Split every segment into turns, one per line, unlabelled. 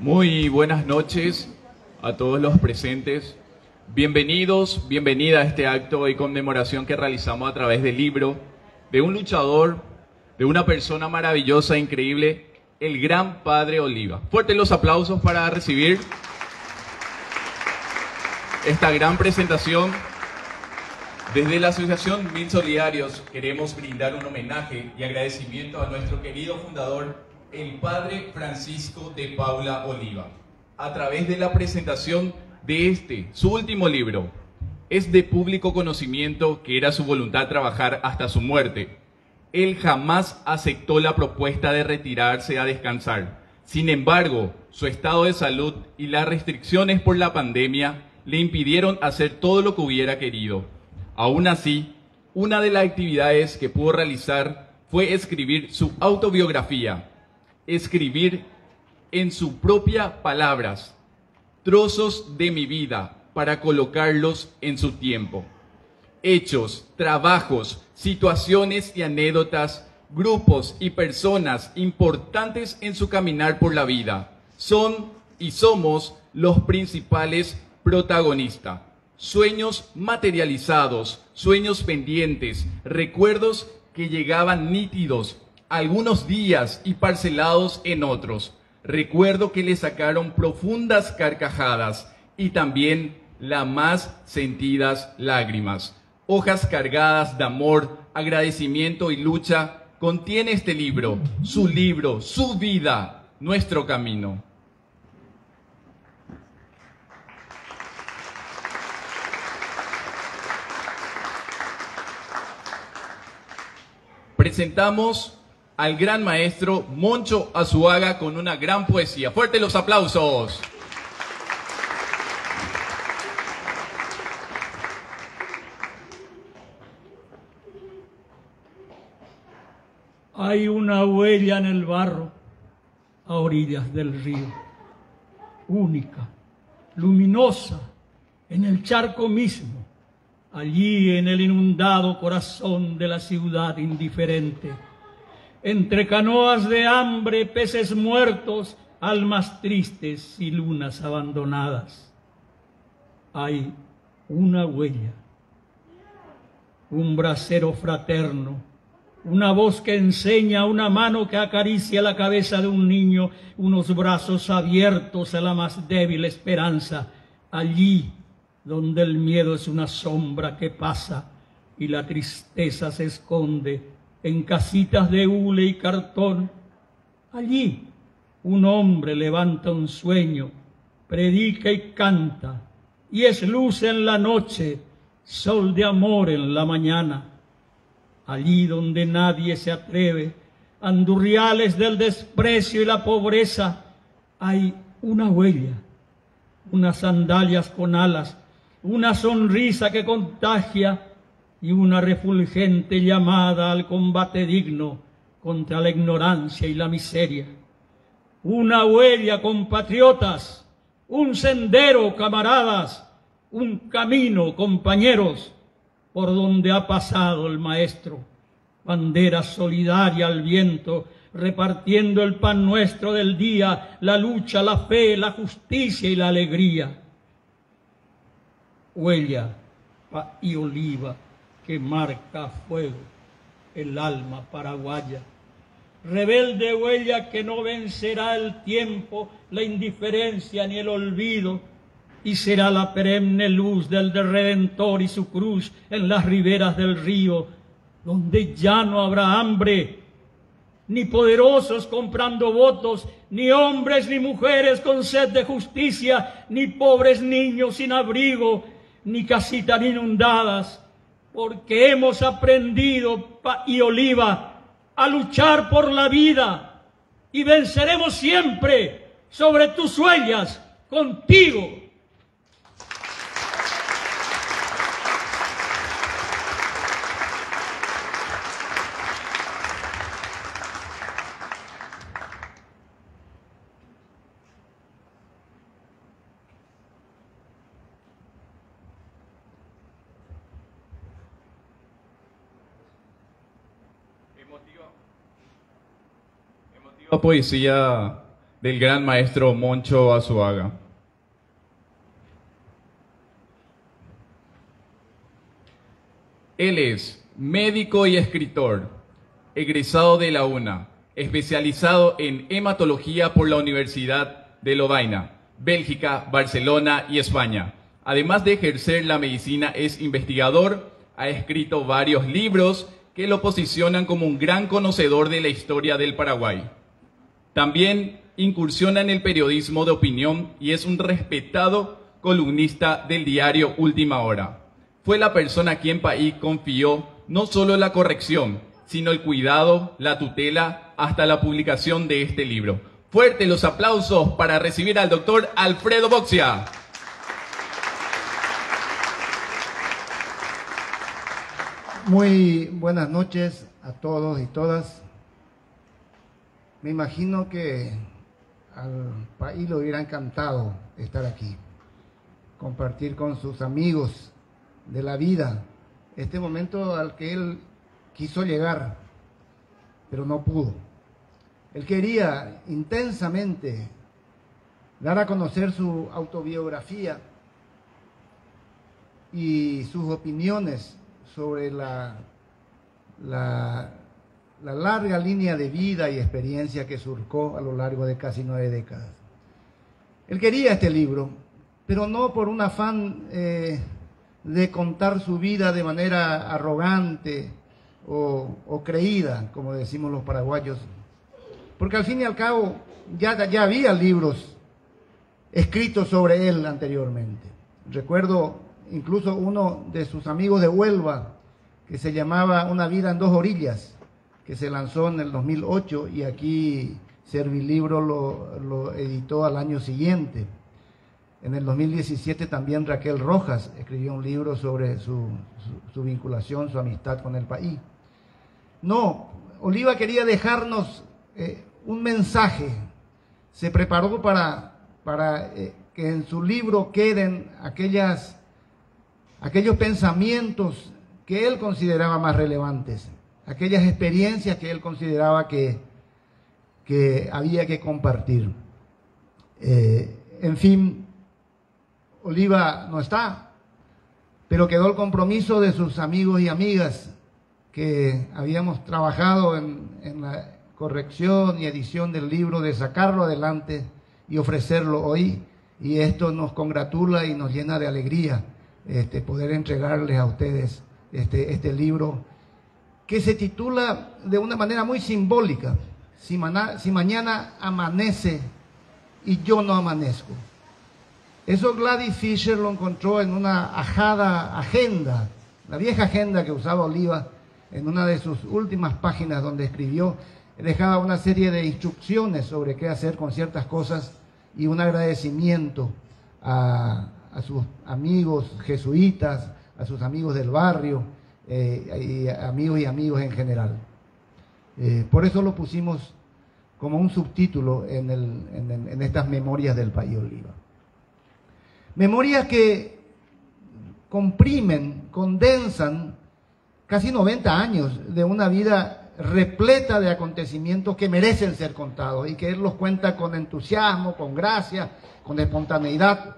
Muy buenas noches a todos los presentes. Bienvenidos, bienvenida a este acto de conmemoración que realizamos a través del libro de un luchador, de una persona maravillosa, increíble, el gran Padre Oliva. Fuertes los aplausos para recibir esta gran presentación. Desde la Asociación Mil Solidarios queremos brindar un homenaje y agradecimiento a nuestro querido fundador, el Padre Francisco de Paula Oliva, a través de la presentación de su último libro. Es de público conocimiento que era su voluntad trabajar hasta su muerte. Él jamás aceptó la propuesta de retirarse a descansar. Sin embargo, su estado de salud y las restricciones por la pandemia le impidieron hacer todo lo que hubiera querido. Aún así, una de las actividades que pudo realizar fue escribir su autobiografía, escribir en sus propias palabras trozos de mi vida para colocarlos en su tiempo. Hechos, trabajos, situaciones y anécdotas, grupos y personas importantes en su caminar por la vida son y somos los principales protagonistas. Sueños materializados, sueños pendientes, recuerdos que llegaban nítidos algunos días y parcelados en otros. Recuerdo que le sacaron profundas carcajadas y también las más sentidas lágrimas. Hojas cargadas de amor, agradecimiento y lucha contiene este libro, su vida, nuestro camino. Presentamos al gran maestro Moncho Azuaga con una gran poesía. ¡Fuertes los aplausos!
Hay una huella en el barro a orillas del río, única, luminosa, en el charco mismo, allí en el inundado corazón de la ciudad indiferente. Entre canoas de hambre, peces muertos, almas tristes y lunas abandonadas. Hay una huella, un brasero fraterno, una voz que enseña, una mano que acaricia la cabeza de un niño, unos brazos abiertos a la más débil esperanza, allí donde el miedo es una sombra que pasa y la tristeza se esconde en casitas de hule y cartón. Allí un hombre levanta un sueño, predica y canta, y es luz en la noche, sol de amor en la mañana. Allí donde nadie se atreve, andurriales del desprecio y la pobreza, hay una huella, unas sandalias con alas, una sonrisa que contagia y una refulgente llamada al combate digno contra la ignorancia y la miseria. Una huella, compatriotas, un sendero, camaradas, un camino, compañeros, por donde ha pasado el maestro, bandera solidaria al viento, repartiendo el pan nuestro del día, la lucha, la fe, la justicia y la alegría. Huella y oliva que marca a fuego el alma paraguaya. Rebelde huella que no vencerá el tiempo, la indiferencia ni el olvido, y será la perenne luz del Redentor y su cruz en las riberas del río, donde ya no habrá hambre, ni poderosos comprando votos, ni hombres ni mujeres con sed de justicia, ni pobres niños sin abrigo, ni casitas inundadas, porque hemos aprendido, y Oliva, a luchar por la vida, y venceremos siempre sobre tus huellas, contigo.
Emotiva poesía del gran maestro Moncho Azuaga. Él es médico y escritor, egresado de la UNA, especializado en hematología por la Universidad de Lovaina, Bélgica, Barcelona y España. Además de ejercer la medicina, es investigador, ha escrito varios libros que lo posicionan como un gran conocedor de la historia del Paraguay. También incursiona en el periodismo de opinión y es un respetado columnista del diario Última Hora. Fue la persona a quien País confió no solo la corrección, sino el cuidado, la tutela, hasta la publicación de este libro. Fuertes los aplausos para recibir al doctor Alfredo Boxia.
Muy buenas noches a todos y todas. Me imagino que al país le hubiera encantado estar aquí, compartir con sus amigos de la vida este momento al que él quiso llegar, pero no pudo. Él quería intensamente dar a conocer su autobiografía y sus opiniones sobre la larga línea de vida y experiencia que surcó a lo largo de casi 9 décadas. Él quería este libro, pero no por un afán de contar su vida de manera arrogante o creída, como decimos los paraguayos, porque al fin y al cabo ya había libros escritos sobre él anteriormente. Recuerdo incluso uno de sus amigos de Huelva, que se llamaba Una vida en 2 orillas, que se lanzó en el 2008 y aquí Servilibro lo editó al año siguiente. En el 2017 también Raquel Rojas escribió un libro sobre su vinculación, su amistad con el país. No, Oliva quería dejarnos un mensaje. Se preparó para que en su libro queden aquellos pensamientos que él consideraba más relevantes, aquellas experiencias que él consideraba que había que compartir. En fin, Oliva no está, pero quedó el compromiso de sus amigos y amigas que habíamos trabajado en la corrección y edición del libro, de sacarlo adelante y ofrecerlo hoy, y esto nos congratula y nos llena de alegría poder entregarles a ustedes este libro, que se titula de una manera muy simbólica: si mañana amanece y yo no amanezco. Eso Gladys Fisher lo encontró en una ajada agenda, la vieja agenda que usaba Oliva, en una de sus últimas páginas, donde escribió, dejaba una serie de instrucciones sobre qué hacer con ciertas cosas y un agradecimiento a sus amigos jesuitas, a sus amigos del barrio, y amigos en general. Por eso lo pusimos como un subtítulo en estas memorias del país Oliva. Memorias que comprimen, condensan casi 90 años de una vida repleta de acontecimientos que merecen ser contados y que él los cuenta con entusiasmo, con gracia, con espontaneidad,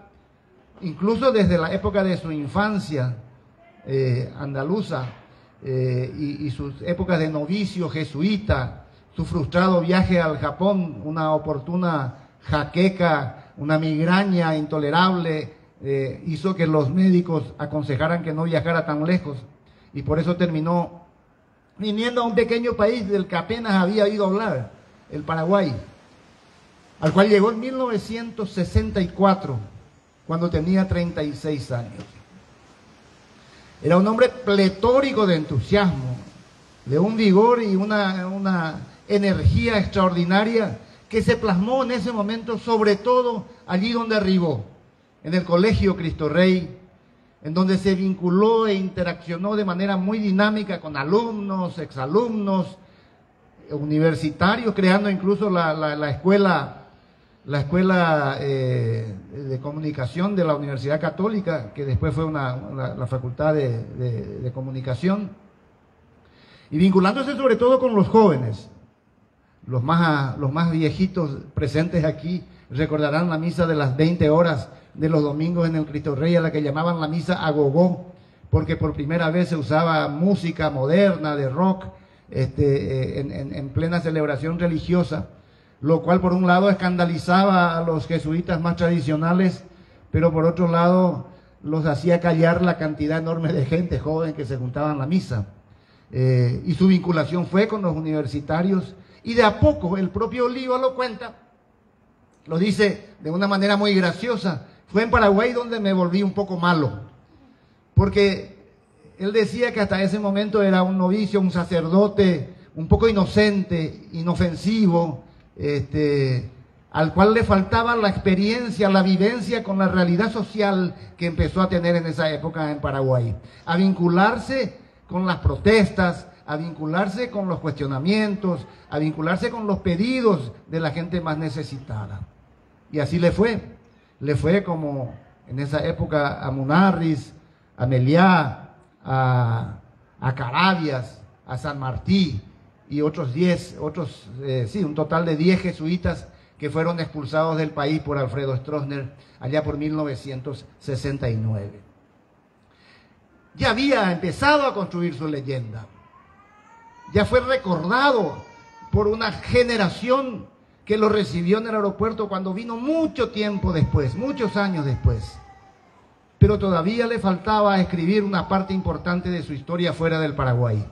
incluso desde la época de su infancia andaluza y sus épocas de novicio jesuita, su frustrado viaje al Japón, una oportuna jaqueca, una migraña intolerable, hizo que los médicos aconsejaran que no viajara tan lejos, y por eso terminó viniendo a un pequeño país del que apenas había oído hablar, el Paraguay, al cual llegó en 1964, cuando tenía 36 años. Era un hombre pletórico de entusiasmo, de un vigor y una energía extraordinaria que se plasmó en ese momento, sobre todo allí donde arribó, en el Colegio Cristo Rey, en donde se vinculó e interaccionó de manera muy dinámica con alumnos, exalumnos, universitarios, creando incluso la escuela de comunicación de la Universidad Católica, que después fue la Facultad de Comunicación, y vinculándose sobre todo con los jóvenes los más viejitos presentes aquí recordarán la misa de las 20 horas de los domingos en el Cristo Rey, a la que llamaban la misa a gogó, porque por primera vez se usaba música moderna de rock en plena celebración religiosa, lo cual por un lado escandalizaba a los jesuitas más tradicionales, pero por otro lado los hacía callar la cantidad enorme de gente joven que se juntaba en la misa. Y su vinculación fue con los universitarios, y de a poco el propio Oliva lo cuenta, lo dice de una manera muy graciosa: fue en Paraguay donde me volví un poco malo, porque él decía que hasta ese momento era un novicio, un sacerdote un poco inocente, inofensivo, al cual le faltaba la experiencia, la vivencia con la realidad social que empezó a tener en esa época en Paraguay, a vincularse con las protestas, a vincularse con los cuestionamientos, a vincularse con los pedidos de la gente más necesitada. Y así le fue como en esa época a Munarriz, a Meliá, a Carabias, a San Martí y otros 10, un total de 10 jesuitas que fueron expulsados del país por Alfredo Stroessner allá por 1969. Ya había empezado a construir su leyenda, ya fue recordado por una generación que lo recibió en el aeropuerto cuando vino mucho tiempo después, muchos años después. Pero todavía le faltaba escribir una parte importante de su historia fuera del Paraguay.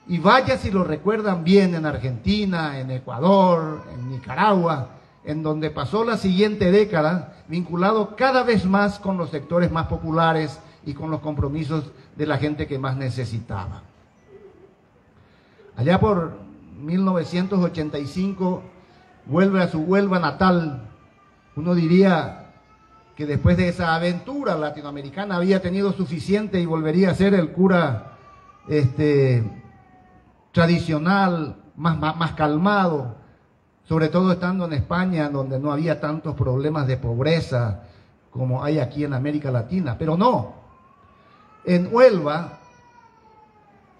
Y vaya si lo recuerdan bien en Argentina, en Ecuador, en Nicaragua, en donde pasó la siguiente década vinculado cada vez más con los sectores más populares y con los compromisos de la gente que más necesitaba. Allá por 1985 vuelve a su Huelva natal. Uno diría que después de esa aventura latinoamericana había tenido suficiente y volvería a ser el cura tradicional, más calmado, sobre todo estando en España, donde no había tantos problemas de pobreza como hay aquí en América Latina. Pero no, en Huelva,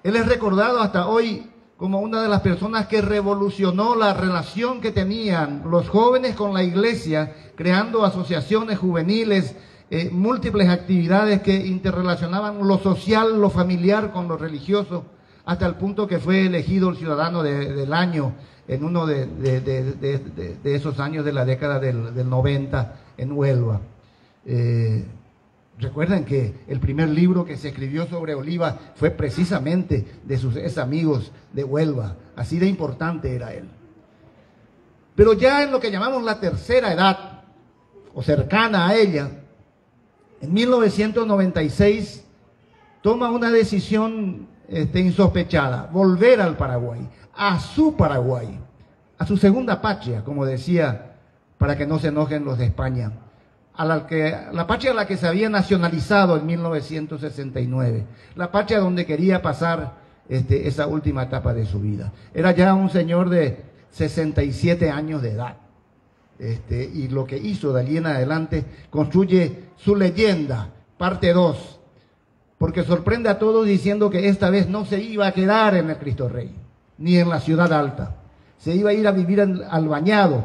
él es recordado hasta hoy como una de las personas que revolucionó la relación que tenían los jóvenes con la iglesia, creando asociaciones juveniles, múltiples actividades que interrelacionaban lo social, lo familiar con lo religioso, hasta el punto que fue elegido el ciudadano del año en uno de esos años de la década del 90 en Huelva. Recuerden que el primer libro que se escribió sobre Oliva fue precisamente de sus amigos de Huelva, así de importante era él. Pero ya en lo que llamamos la tercera edad, o cercana a ella, en 1996 toma una decisión insospechada: volver al Paraguay, a su segunda patria, como decía, para que no se enojen los de España, la patria a la que se había nacionalizado en 1969, la patria donde quería pasar esa última etapa de su vida. Era ya un señor de 67 años de edad, y lo que hizo de allí en adelante construye su leyenda, parte 2, porque sorprende a todos diciendo que esta vez no se iba a quedar en el Cristo Rey, ni en la Ciudad Alta. Se iba a ir a vivir al Bañado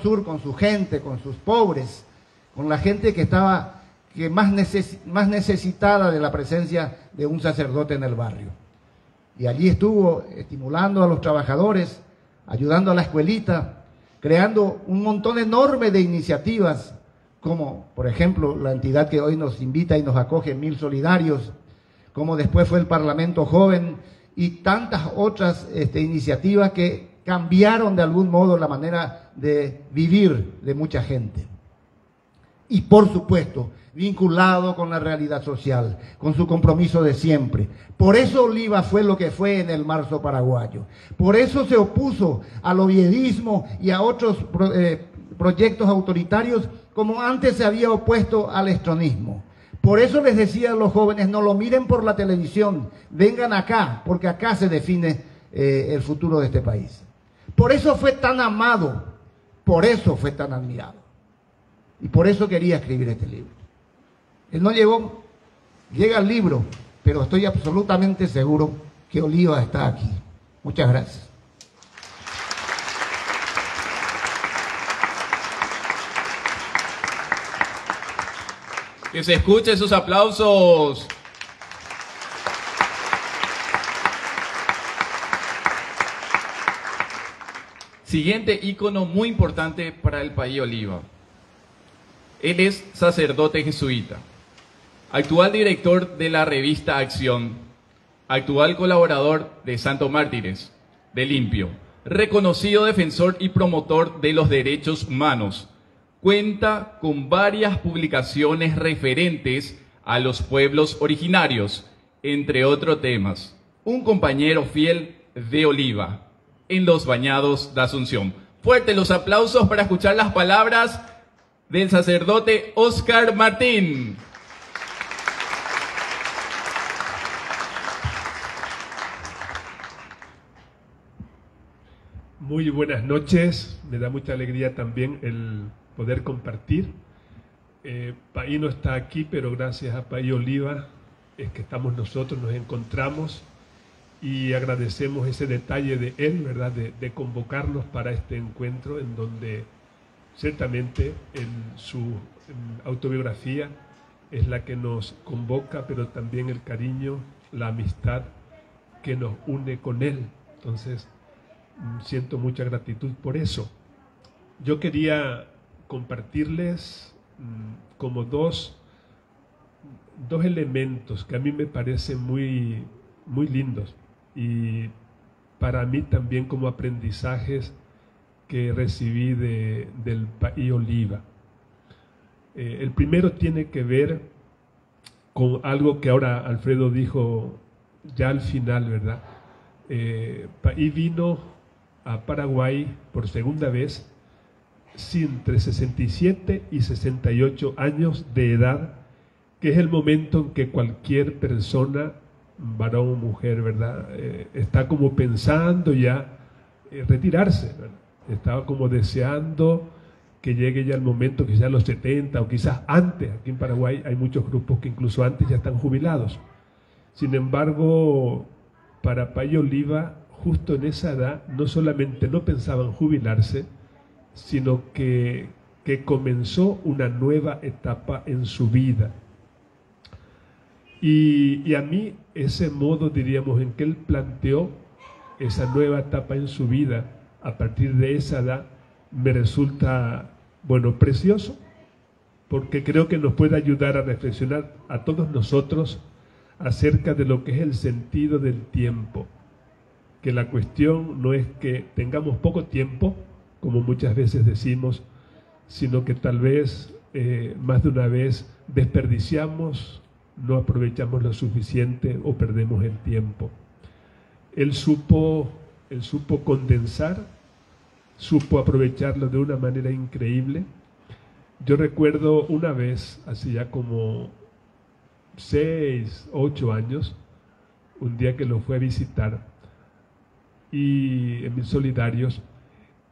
Sur, con su gente, con sus pobres, con la gente que estaba más necesitada de la presencia de un sacerdote en el barrio. Y allí estuvo estimulando a los trabajadores, ayudando a la escuelita, creando un montón enorme de iniciativas, como por ejemplo la entidad que hoy nos invita y nos acoge, 1000 Solidarios, como después fue el Parlamento Joven y tantas otras iniciativas que cambiaron de algún modo la manera de vivir de mucha gente. Y por supuesto, vinculado con la realidad social, con su compromiso de siempre. Por eso Oliva fue lo que fue en el marzo paraguayo. Por eso se opuso al oviedismo y a otros proyectos autoritarios, como antes se había opuesto al estronismo. Por eso les decía a los jóvenes: no lo miren por la televisión, vengan acá, porque acá se define el futuro de este país. Por eso fue tan amado, por eso fue tan admirado. Y por eso quería escribir este libro. Él no llegó, llega el libro, pero estoy absolutamente seguro que Oliva está aquí. Muchas gracias.
Que se escuchen sus aplausos. Siguiente ícono muy importante para el país Oliva. Él es sacerdote jesuita, actual director de la revista Acción, actual colaborador de Santo Mártires, de Limpio, reconocido defensor y promotor de los derechos humanos. Cuenta con varias publicaciones referentes a los pueblos originarios, entre otros temas. Un compañero fiel de Oliva en los bañados de Asunción. Fuertes los aplausos para escuchar las palabras del sacerdote Óscar Martín.
Muy buenas noches, me da mucha alegría también el poder compartir. Paí no está aquí, pero gracias a Paí Oliva es que estamos nosotros, nos encontramos y agradecemos ese detalle de él, ¿verdad?, de convocarnos para este encuentro en donde ciertamente su autobiografía es la que nos convoca, pero también el cariño, la amistad que nos une con él. Entonces, siento mucha gratitud por eso. Yo quería compartirles como dos elementos que a mí me parecen muy, muy lindos y para mí también como aprendizajes que recibí del país Oliva. El primero tiene que ver con algo que ahora Alfredo dijo ya al final, ¿verdad? Paí vino a Paraguay por segunda vez entre 67 y 68 años de edad, que es el momento en que cualquier persona, varón o mujer, ¿verdad?, está como pensando ya retirarse, ¿verdad? Estaba como deseando que llegue ya el momento, quizás a los 70 o quizás antes. Aquí en Paraguay hay muchos grupos que incluso antes ya están jubilados. Sin embargo, para Paí Oliva, justo en esa edad, no solamente no pensaban jubilarse, sino que comenzó una nueva etapa en su vida. Y a mí ese modo, diríamos, en que él planteó esa nueva etapa en su vida a partir de esa edad, me resulta, bueno, precioso, porque creo que nos puede ayudar a reflexionar a todos nosotros acerca de lo que es el sentido del tiempo. Que la cuestión no es que tengamos poco tiempo, como muchas veces decimos, sino que tal vez más de una vez desperdiciamos, no aprovechamos lo suficiente o perdemos el tiempo. Él supo condensar, supo aprovecharlo de una manera increíble. Yo recuerdo una vez, hace ya como 6, 8 años, un día que lo fue a visitar y en Mil Solidarios,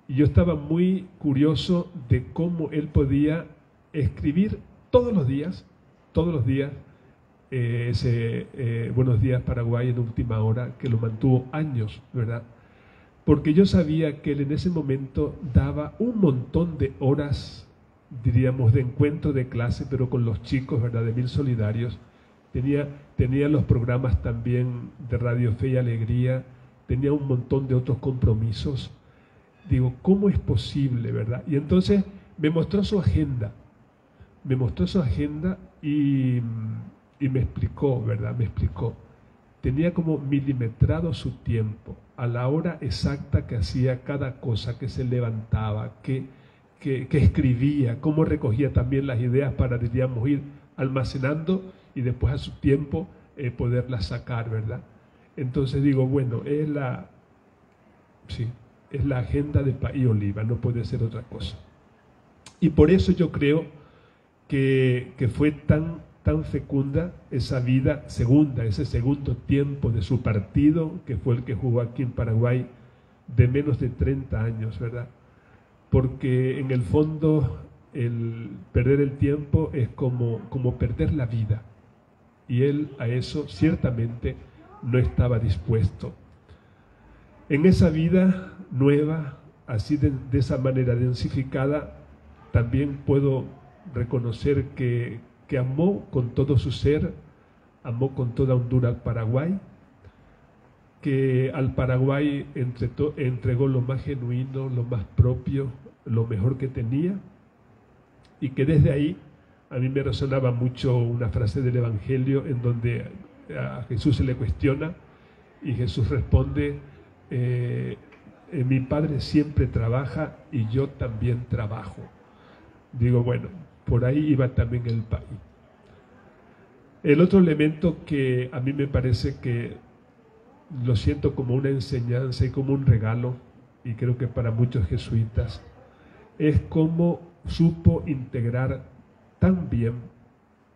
y yo estaba muy curioso de cómo él podía escribir todos los días, Buenos Días Paraguay en última hora, que lo mantuvo años, ¿verdad? Porque yo sabía que él en ese momento daba un montón de horas, diríamos, de encuentro de clase, pero con los chicos, ¿verdad?, de Mil Solidarios. Tenía los programas también de Radio Fe y Alegría, tenía un montón de otros compromisos. Digo, ¿cómo es posible, verdad? Y entonces me mostró su agenda y me explicó, ¿verdad? Me explicó. Tenía como milimetrado su tiempo, a la hora exacta que hacía cada cosa, que se levantaba, que escribía, cómo recogía también las ideas para, diríamos, ir almacenando y después a su tiempo poderlas sacar, ¿verdad? Entonces digo, bueno, es la agenda de Paí Oliva, no puede ser otra cosa. Y por eso yo creo que fue tan fecunda esa vida segunda, ese segundo tiempo de su partido, que fue el que jugó aquí en Paraguay, de menos de 30 años, ¿verdad? Porque en el fondo el perder el tiempo es como perder la vida, y él a eso ciertamente no estaba dispuesto. En esa vida nueva, así de esa manera densificada, también puedo reconocer que que amó con todo su ser, amó con toda Honduras al Paraguay, que al Paraguay entregó lo más genuino, lo más propio, lo mejor que tenía, y que desde ahí a mí me resonaba mucho una frase del Evangelio en donde a Jesús se le cuestiona y Jesús responde, mi Padre siempre trabaja y yo también trabajo. Digo, bueno, por ahí iba también el país. El otro elemento que a mí me parece que lo siento como una enseñanza y como un regalo, y creo que para muchos jesuitas, es cómo supo integrar tan bien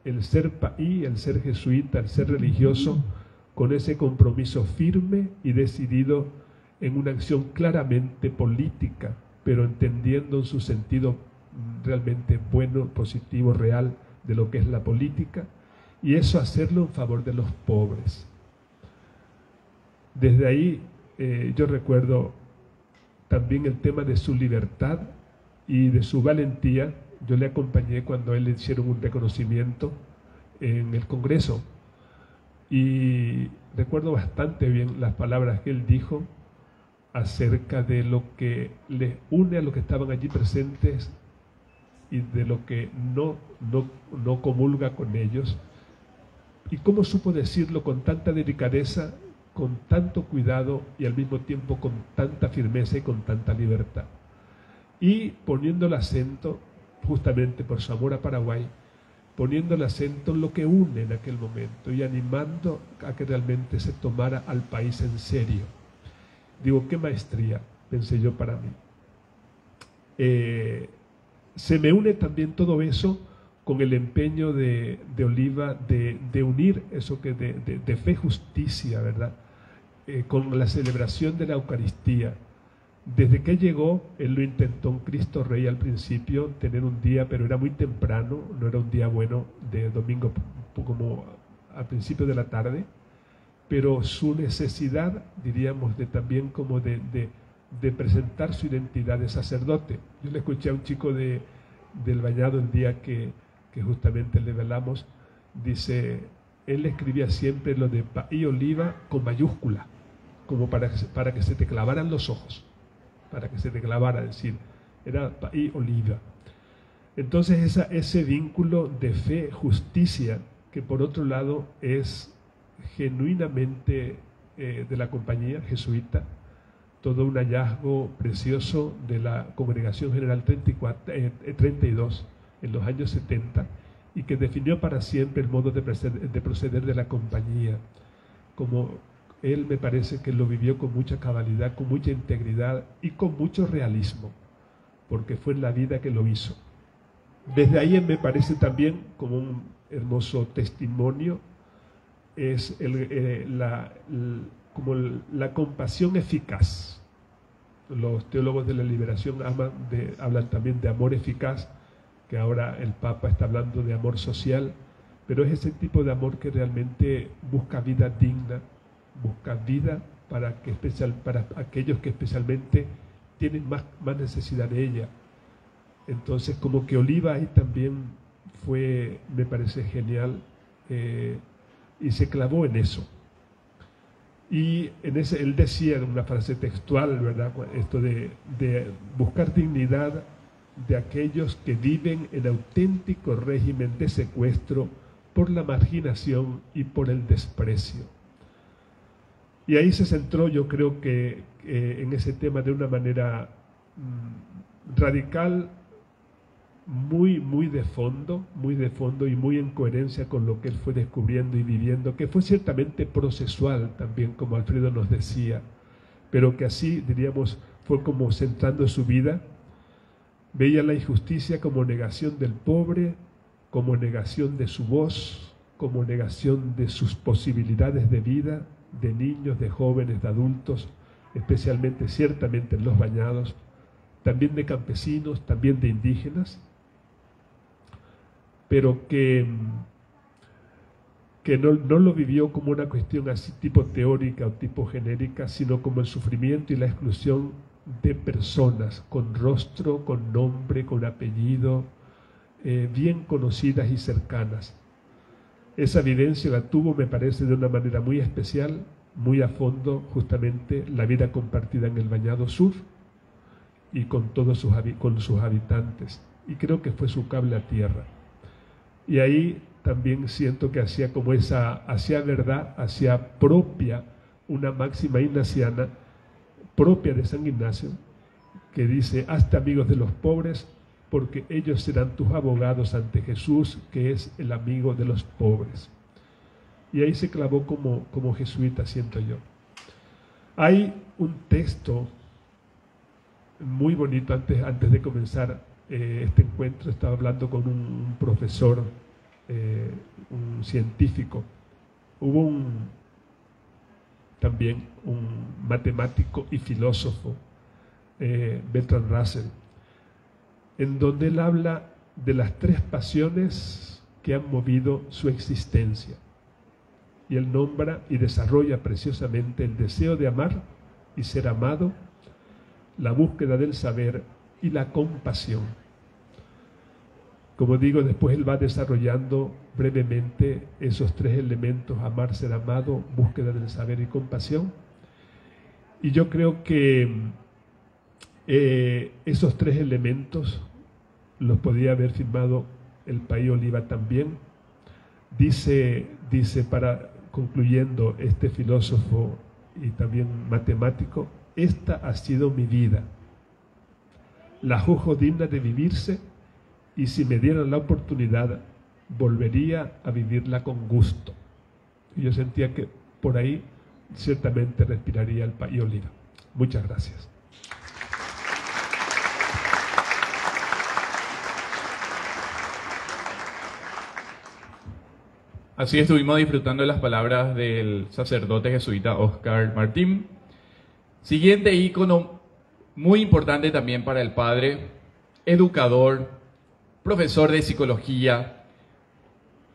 el ser país, el ser jesuita, el ser religioso, con ese compromiso firme y decidido en una acción claramente política, pero entendiendo en su sentido realmente bueno, positivo, real de lo que es la política, y eso hacerlo en favor de los pobres. Desde ahí yo recuerdo también el tema de su libertad y de su valentía. Yo le acompañé cuando a él le hicieron un reconocimiento en el Congreso y recuerdo bastante bien las palabras que él dijo acerca de lo que les une a los que estaban allí presentes y de lo que no comulga con ellos, y cómo supo decirlo con tanta delicadeza, con tanto cuidado y al mismo tiempo con tanta firmeza y con tanta libertad, y poniendo el acento, justamente por su amor a Paraguay, poniendo el acento en lo que une en aquel momento y animando a que realmente se tomara al país en serio. Digo, qué maestría, pensé yo para mí. Se me une también todo eso con el empeño de Oliva de unir eso que de fe, justicia, ¿verdad? Con la celebración de la Eucaristía. Desde que llegó, él lo intentó en Cristo Rey al principio, tener un día, pero era muy temprano, no era un día bueno de domingo como al principio de la tarde, pero su necesidad, diríamos, de también como de presentar su identidad de sacerdote. Yo le escuché a un chico del Bañado el día que justamente le velamos, dice, él escribía siempre lo de País Oliva con mayúscula, como para que se te clavaran los ojos, para que se te clavara, decir, era País Oliva. Entonces ese vínculo de fe, justicia, que por otro lado es genuinamente de la compañía jesuita, todo un hallazgo precioso de la Congregación General 32 en los años 70, y que definió para siempre el modo de proceder de la compañía, como él me parece que lo vivió con mucha cabalidad, con mucha integridad y con mucho realismo, porque fue en la vida que lo hizo. Desde ahí me parece también como un hermoso testimonio, es como la compasión eficaz. Los teólogos de la liberación hablan también de amor eficaz, que ahora el Papa está hablando de amor social, pero es ese tipo de amor que realmente busca vida digna, busca vida para aquellos que especialmente tienen más necesidad de ella. Entonces, como que Oliva ahí también fue, me parece genial, y se clavó en eso. Y él decía en una frase textual, ¿verdad?, esto de buscar dignidad de aquellos que viven en auténtico régimen de secuestro por la marginación y por el desprecio. Y ahí se centró, yo creo que en ese tema de una manera radical, muy de fondo y muy en coherencia con lo que él fue descubriendo y viviendo, que fue ciertamente procesual también, como Alfredo nos decía, pero que así, diríamos, fue como centrando su vida. Veía la injusticia como negación del pobre, como negación de su voz, como negación de sus posibilidades de vida, de niños, de jóvenes, de adultos, especialmente, ciertamente en los Bañados, también de campesinos, también de indígenas, pero que no lo vivió como una cuestión así tipo teórica o tipo genérica, sino como el sufrimiento y la exclusión de personas con rostro, con nombre, con apellido, bien conocidas y cercanas. Esa vivencia la tuvo, me parece, de una manera muy especial, muy a fondo, justamente la vida compartida en el Bañado Sur y con todos sus habitantes. Y creo que fue su cable a tierra. Y ahí también siento que hacía como hacía verdad, hacía propia una máxima ignaciana, propia de San Ignacio, que dice: hazte amigos de los pobres, porque ellos serán tus abogados ante Jesús, que es el amigo de los pobres. Y ahí se clavó como jesuita, siento yo. Hay un texto muy bonito, antes de comenzar este encuentro, estaba hablando con un profesor, un científico. Hubo también un matemático y filósofo, Bertrand Russell, en donde él habla de las 3 pasiones que han movido su existencia. Y él nombra y desarrolla preciosamente el deseo de amar y ser amado, la búsqueda del saber y la compasión. Como digo, después él va desarrollando brevemente esos 3 elementos: amar, ser amado, búsqueda del saber y compasión. Y yo creo que esos 3 elementos los podría haber firmado el País Oliva también. Dice concluyendo este filósofo y también matemático: esta ha sido mi vida, la juzgo digna de vivirse, y si me dieran la oportunidad volvería a vivirla con gusto. Y yo sentía que por ahí ciertamente respiraría el País Oliva. Muchas gracias.
Así estuvimos disfrutando de las palabras del sacerdote jesuita Oscar Martín. Siguiente ícono, muy importante también para el padre, educador, profesor de psicología,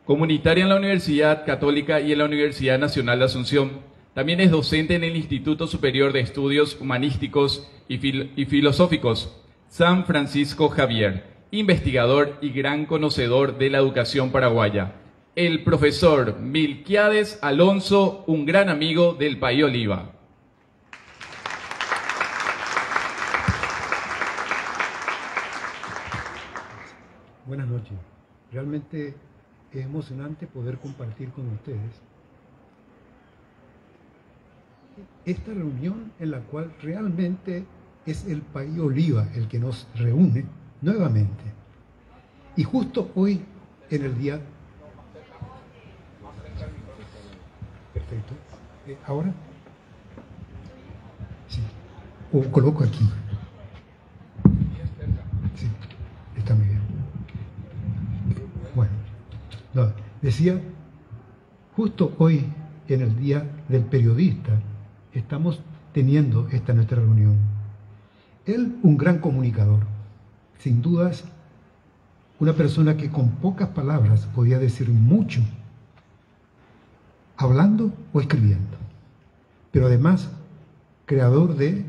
comunitaria en la Universidad Católica y en la Universidad Nacional de Asunción. También es docente en el Instituto Superior de Estudios Humanísticos y Filosóficos, San Francisco Javier, investigador y gran conocedor de la educación paraguaya. El profesor Milquiades Alonso, un gran amigo del País Oliva.
Buenas noches. Realmente es emocionante poder compartir con ustedes esta reunión en la cual realmente es el País Oliva el que nos reúne nuevamente. Y justo hoy, en el día... Perfecto. ¿Ahora? Sí. O coloco aquí. Sí, está muy bien. Bueno, no, decía, justo hoy, en el Día del Periodista, estamos teniendo esta nuestra reunión. Él, un gran comunicador, sin dudas, una persona que con pocas palabras podía decir mucho, hablando o escribiendo, pero además creador de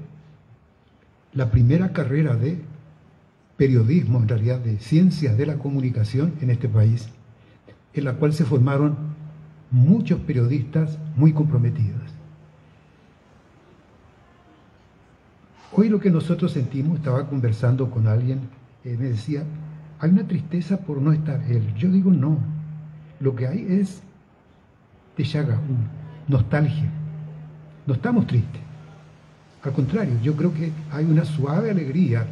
la primera carrera de periodismo, en realidad de ciencias de la comunicación en este país, en la cual se formaron muchos periodistas muy comprometidos. Hoy lo que nosotros sentimos, estaba conversando con alguien, me decía, hay una tristeza por no estar él. Yo digo no, lo que hay es teyaga, nostalgia. No estamos tristes. Al contrario, yo creo que hay una suave alegría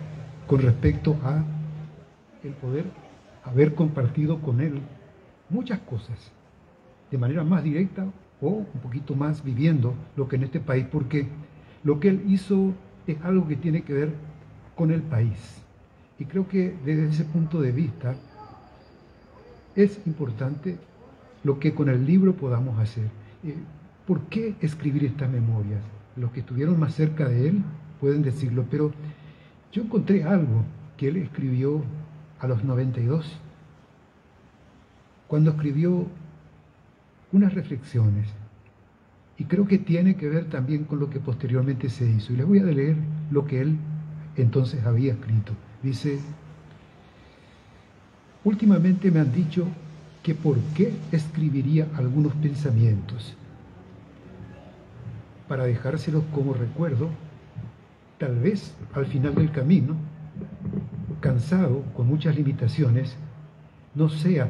con respecto a el poder haber compartido con él muchas cosas, de manera más directa o un poquito más viviendo lo que en este país, porque lo que él hizo es algo que tiene que ver con el país. Y creo que desde ese punto de vista es importante lo que con el libro podamos hacer. ¿Por qué escribir estas memorias? Los que estuvieron más cerca de él pueden decirlo, pero yo encontré algo que él escribió a los 92, cuando escribió unas reflexiones, y creo que tiene que ver también con lo que posteriormente se hizo. Y les voy a leer lo que él entonces había escrito. Dice, Últimamente me han dicho que por qué escribiría algunos pensamientos para dejárselos como recuerdo, tal vez al final del camino, cansado, con muchas limitaciones, no sea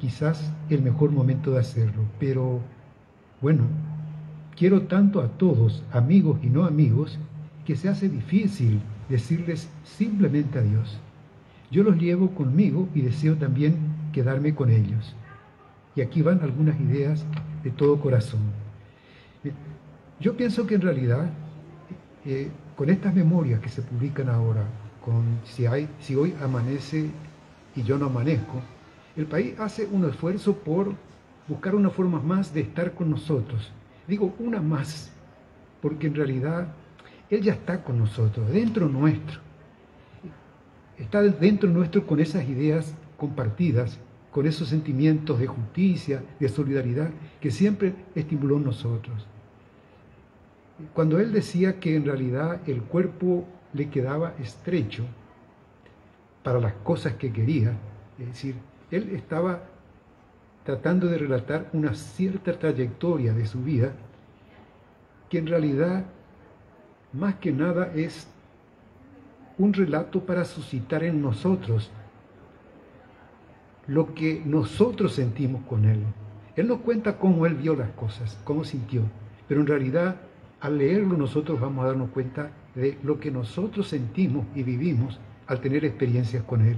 quizás el mejor momento de hacerlo, pero bueno, quiero tanto a todos, amigos y no amigos, que se hace difícil decirles simplemente adiós. Yo los llevo conmigo y deseo también quedarme con ellos. Y aquí van algunas ideas de todo corazón. Yo pienso que en realidad, con estas memorias que se publican ahora, si hoy amanece y yo no amanezco, el país hace un esfuerzo por buscar una forma más de estar con nosotros. Digo una más, porque en realidad Él ya está con nosotros, dentro nuestro. Está dentro nuestro con esas ideas compartidas, con esos sentimientos de justicia, de solidaridad, que siempre estimuló en nosotros. Cuando Él decía que en realidad el cuerpo le quedaba estrecho para las cosas que quería, es decir, Él estaba tratando de relatar una cierta trayectoria de su vida, que en realidad, más que nada, es un relato para suscitar en nosotros lo que nosotros sentimos con Él. Él nos cuenta cómo Él vio las cosas, cómo sintió, pero en realidad, al leerlo nosotros vamos a darnos cuenta de lo que nosotros sentimos y vivimos al tener experiencias con Él.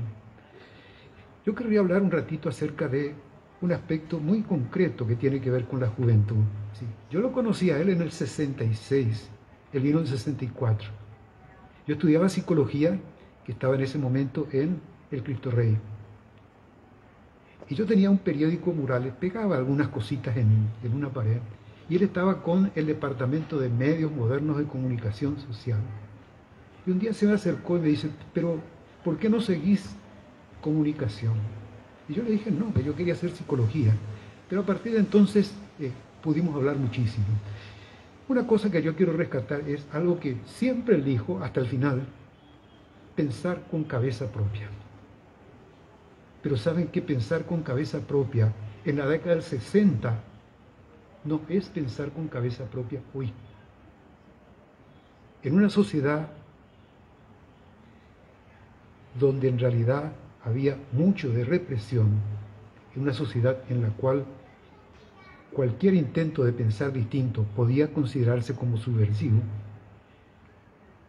Yo querría hablar un ratito acerca de un aspecto muy concreto que tiene que ver con la juventud. Sí, yo lo conocí a Él en el 66, Él vino en el 64. Yo estudiaba psicología, que estaba en ese momento en el Cristo Rey. Y yo tenía un periódico Murales, pegaba algunas cositas en una pared, y él estaba con el Departamento de Medios Modernos de Comunicación Social. Y un día se me acercó y me dice, pero ¿por qué no seguís comunicación? Y yo le dije, no, que yo quería hacer psicología. Pero a partir de entonces pudimos hablar muchísimo. Una cosa que yo quiero rescatar es algo que siempre elijo hasta el final, pensar con cabeza propia. Pero ¿saben qué? Pensar con cabeza propia en la década del 60 no es pensar con cabeza propia hoy. En una sociedad donde en realidad había mucho de represión, en una sociedad en la cual cualquier intento de pensar distinto podía considerarse como subversivo,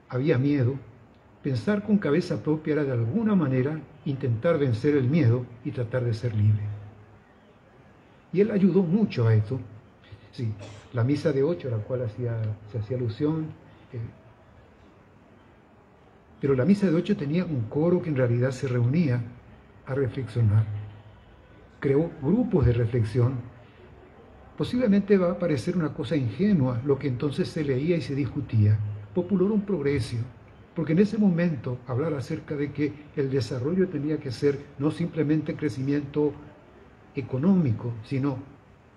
había miedo. Pensar con cabeza propia era de alguna manera intentar vencer el miedo y tratar de ser libre. Y él ayudó mucho a esto. Sí, la misa de 8 a la cual se hacía alusión, pero la misa de 8 tenía un coro que en realidad se reunía a reflexionar. Creó grupos de reflexión. Posiblemente va a parecer una cosa ingenua lo que entonces se leía y se discutía. Populó un progreso, porque en ese momento hablar acerca de que el desarrollo tenía que ser no simplemente crecimiento económico, sino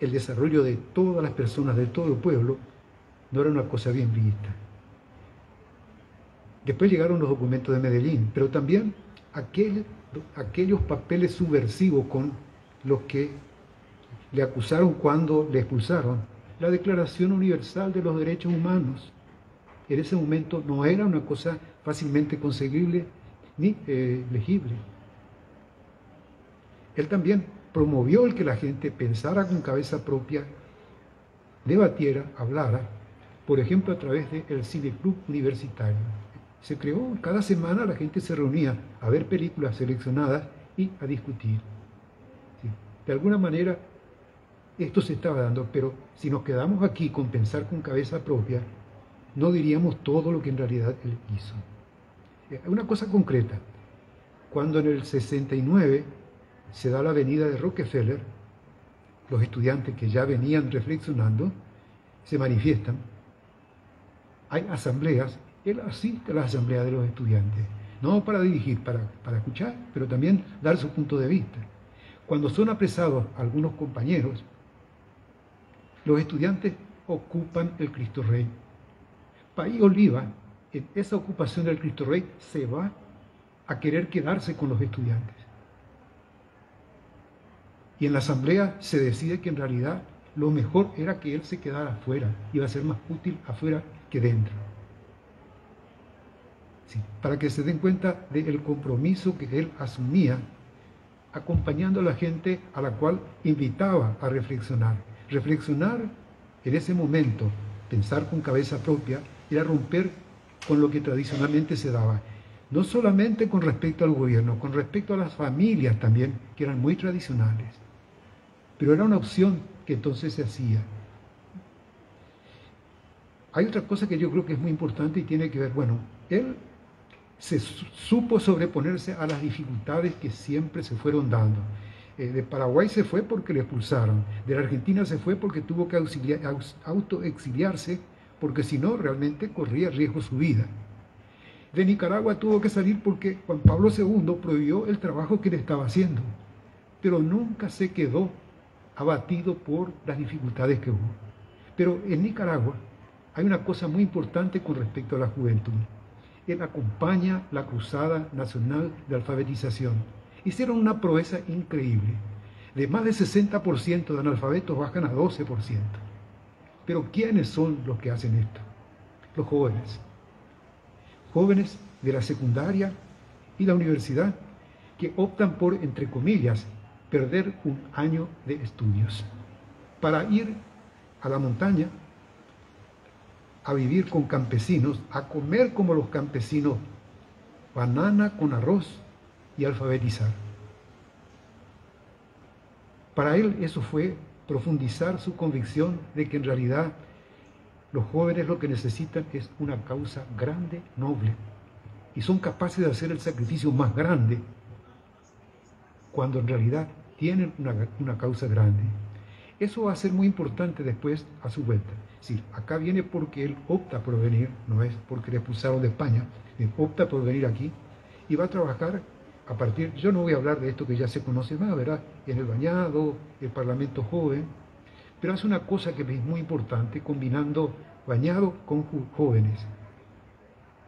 el desarrollo de todas las personas, de todo el pueblo, no era una cosa bien vista. Después llegaron los documentos de Medellín, pero también aquellos papeles subversivos con los que le acusaron cuando le expulsaron. La Declaración Universal de los Derechos Humanos, en ese momento no era una cosa fácilmente conseguible ni legible. Él también promovió el que la gente pensara con cabeza propia, debatiera, hablara, por ejemplo a través del Cineclub Universitario. Se creó, cada semana la gente se reunía a ver películas seleccionadas y a discutir. Sí, de alguna manera esto se estaba dando, pero si nos quedamos aquí con pensar con cabeza propia, no diríamos todo lo que en realidad él hizo. Una cosa concreta, cuando en el 69 se da la venida de Rockefeller, los estudiantes que ya venían reflexionando se manifiestan, hay asambleas, él asiste a las asambleas de los estudiantes, no para dirigir, para escuchar, pero también dar su punto de vista. Cuando son apresados algunos compañeros, los estudiantes ocupan el Cristo Rey. País Oliva, en esa ocupación del Cristo Rey, se va a querer quedarse con los estudiantes. Y en la asamblea se decide que en realidad lo mejor era que él se quedara afuera, iba a ser más útil afuera que dentro. Sí, para que se den cuenta del compromiso que él asumía, acompañando a la gente a la cual invitaba a reflexionar. Reflexionar en ese momento, pensar con cabeza propia, era romper con lo que tradicionalmente se daba. No solamente con respecto al gobierno, con respecto a las familias también, que eran muy tradicionales. Pero era una opción que entonces se hacía. Hay otra cosa que yo creo que es muy importante y tiene que ver, bueno, él se supo sobreponerse a las dificultades que siempre se fueron dando. De Paraguay se fue porque le expulsaron, de la Argentina se fue porque tuvo que autoexiliarse, porque si no realmente corría riesgo su vida. De Nicaragua tuvo que salir porque Juan Pablo II prohibió el trabajo que le estaba haciendo, pero nunca se quedó abatido por las dificultades que hubo. Pero en Nicaragua hay una cosa muy importante con respecto a la juventud. Él acompaña la Cruzada Nacional de Alfabetización. Hicieron una proeza increíble. De más de 60% de analfabetos bajan a 12%. Pero ¿quiénes son los que hacen esto? Los jóvenes. Jóvenes de la secundaria y la universidad que optan por, entre comillas, perder un año de estudios para ir a la montaña, a vivir con campesinos, a comer como los campesinos, banana con arroz y alfabetizar. Para él eso fue profundizar su convicción de que en realidad los jóvenes lo que necesitan es una causa grande, noble, y son capaces de hacer el sacrificio más grande cuando en realidad tienen una causa grande. Eso va a ser muy importante después a su vuelta. Es decir, acá viene porque él opta por venir, no es porque le expulsaron de España, él opta por venir aquí y va a trabajar a partir, yo no voy a hablar de esto que ya se conoce más, ¿verdad? En el Bañado, el Parlamento Joven, pero hace una cosa que es muy importante, combinando Bañado con jóvenes.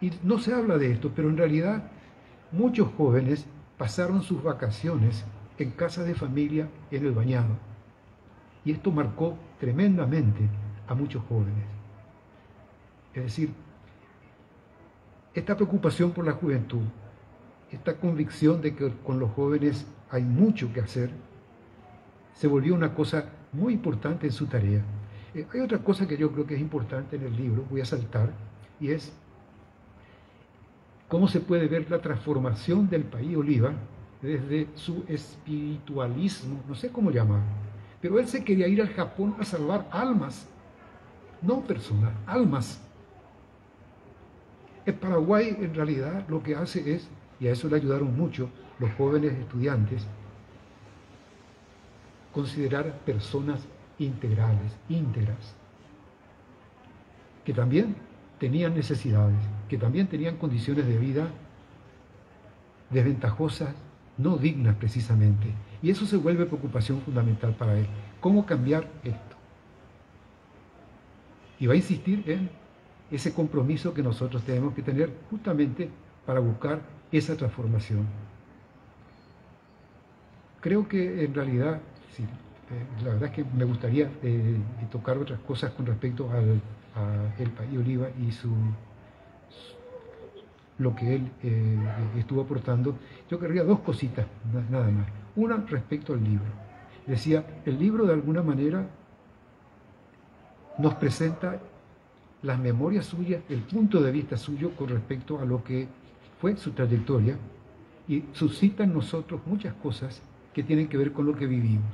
Y no se habla de esto, pero en realidad muchos jóvenes pasaron sus vacaciones en casas de familia en el Bañado. Y esto marcó tremendamente a muchos jóvenes. Es decir, esta preocupación por la juventud, esta convicción de que con los jóvenes hay mucho que hacer, se volvió una cosa muy importante en su tarea. Hay otra cosa que yo creo que es importante en el libro, voy a saltar, y es cómo se puede ver la transformación del país Oliva desde su espiritualismo, no sé cómo llamarlo, pero él se quería ir al Japón a salvar almas, no personas, almas. El Paraguay en realidad lo que hace es, y a eso le ayudaron mucho los jóvenes estudiantes, considerar personas integrales, íntegras, que también tenían necesidades, que también tenían condiciones de vida desventajosas, no dignas precisamente. Y eso se vuelve preocupación fundamental para él. ¿Cómo cambiar esto? Y va a insistir en ese compromiso que nosotros tenemos que tener justamente para buscar esa transformación. Creo que en realidad, sí, la verdad es que me gustaría tocar otras cosas con respecto al país Oliva y lo que él estuvo aportando. Yo querría dos cositas, nada más. Una respecto al libro. Decía, el libro de alguna manera nos presenta las memorias suyas, el punto de vista suyo con respecto a lo que fue su trayectoria y suscita en nosotros muchas cosas que tienen que ver con lo que vivimos.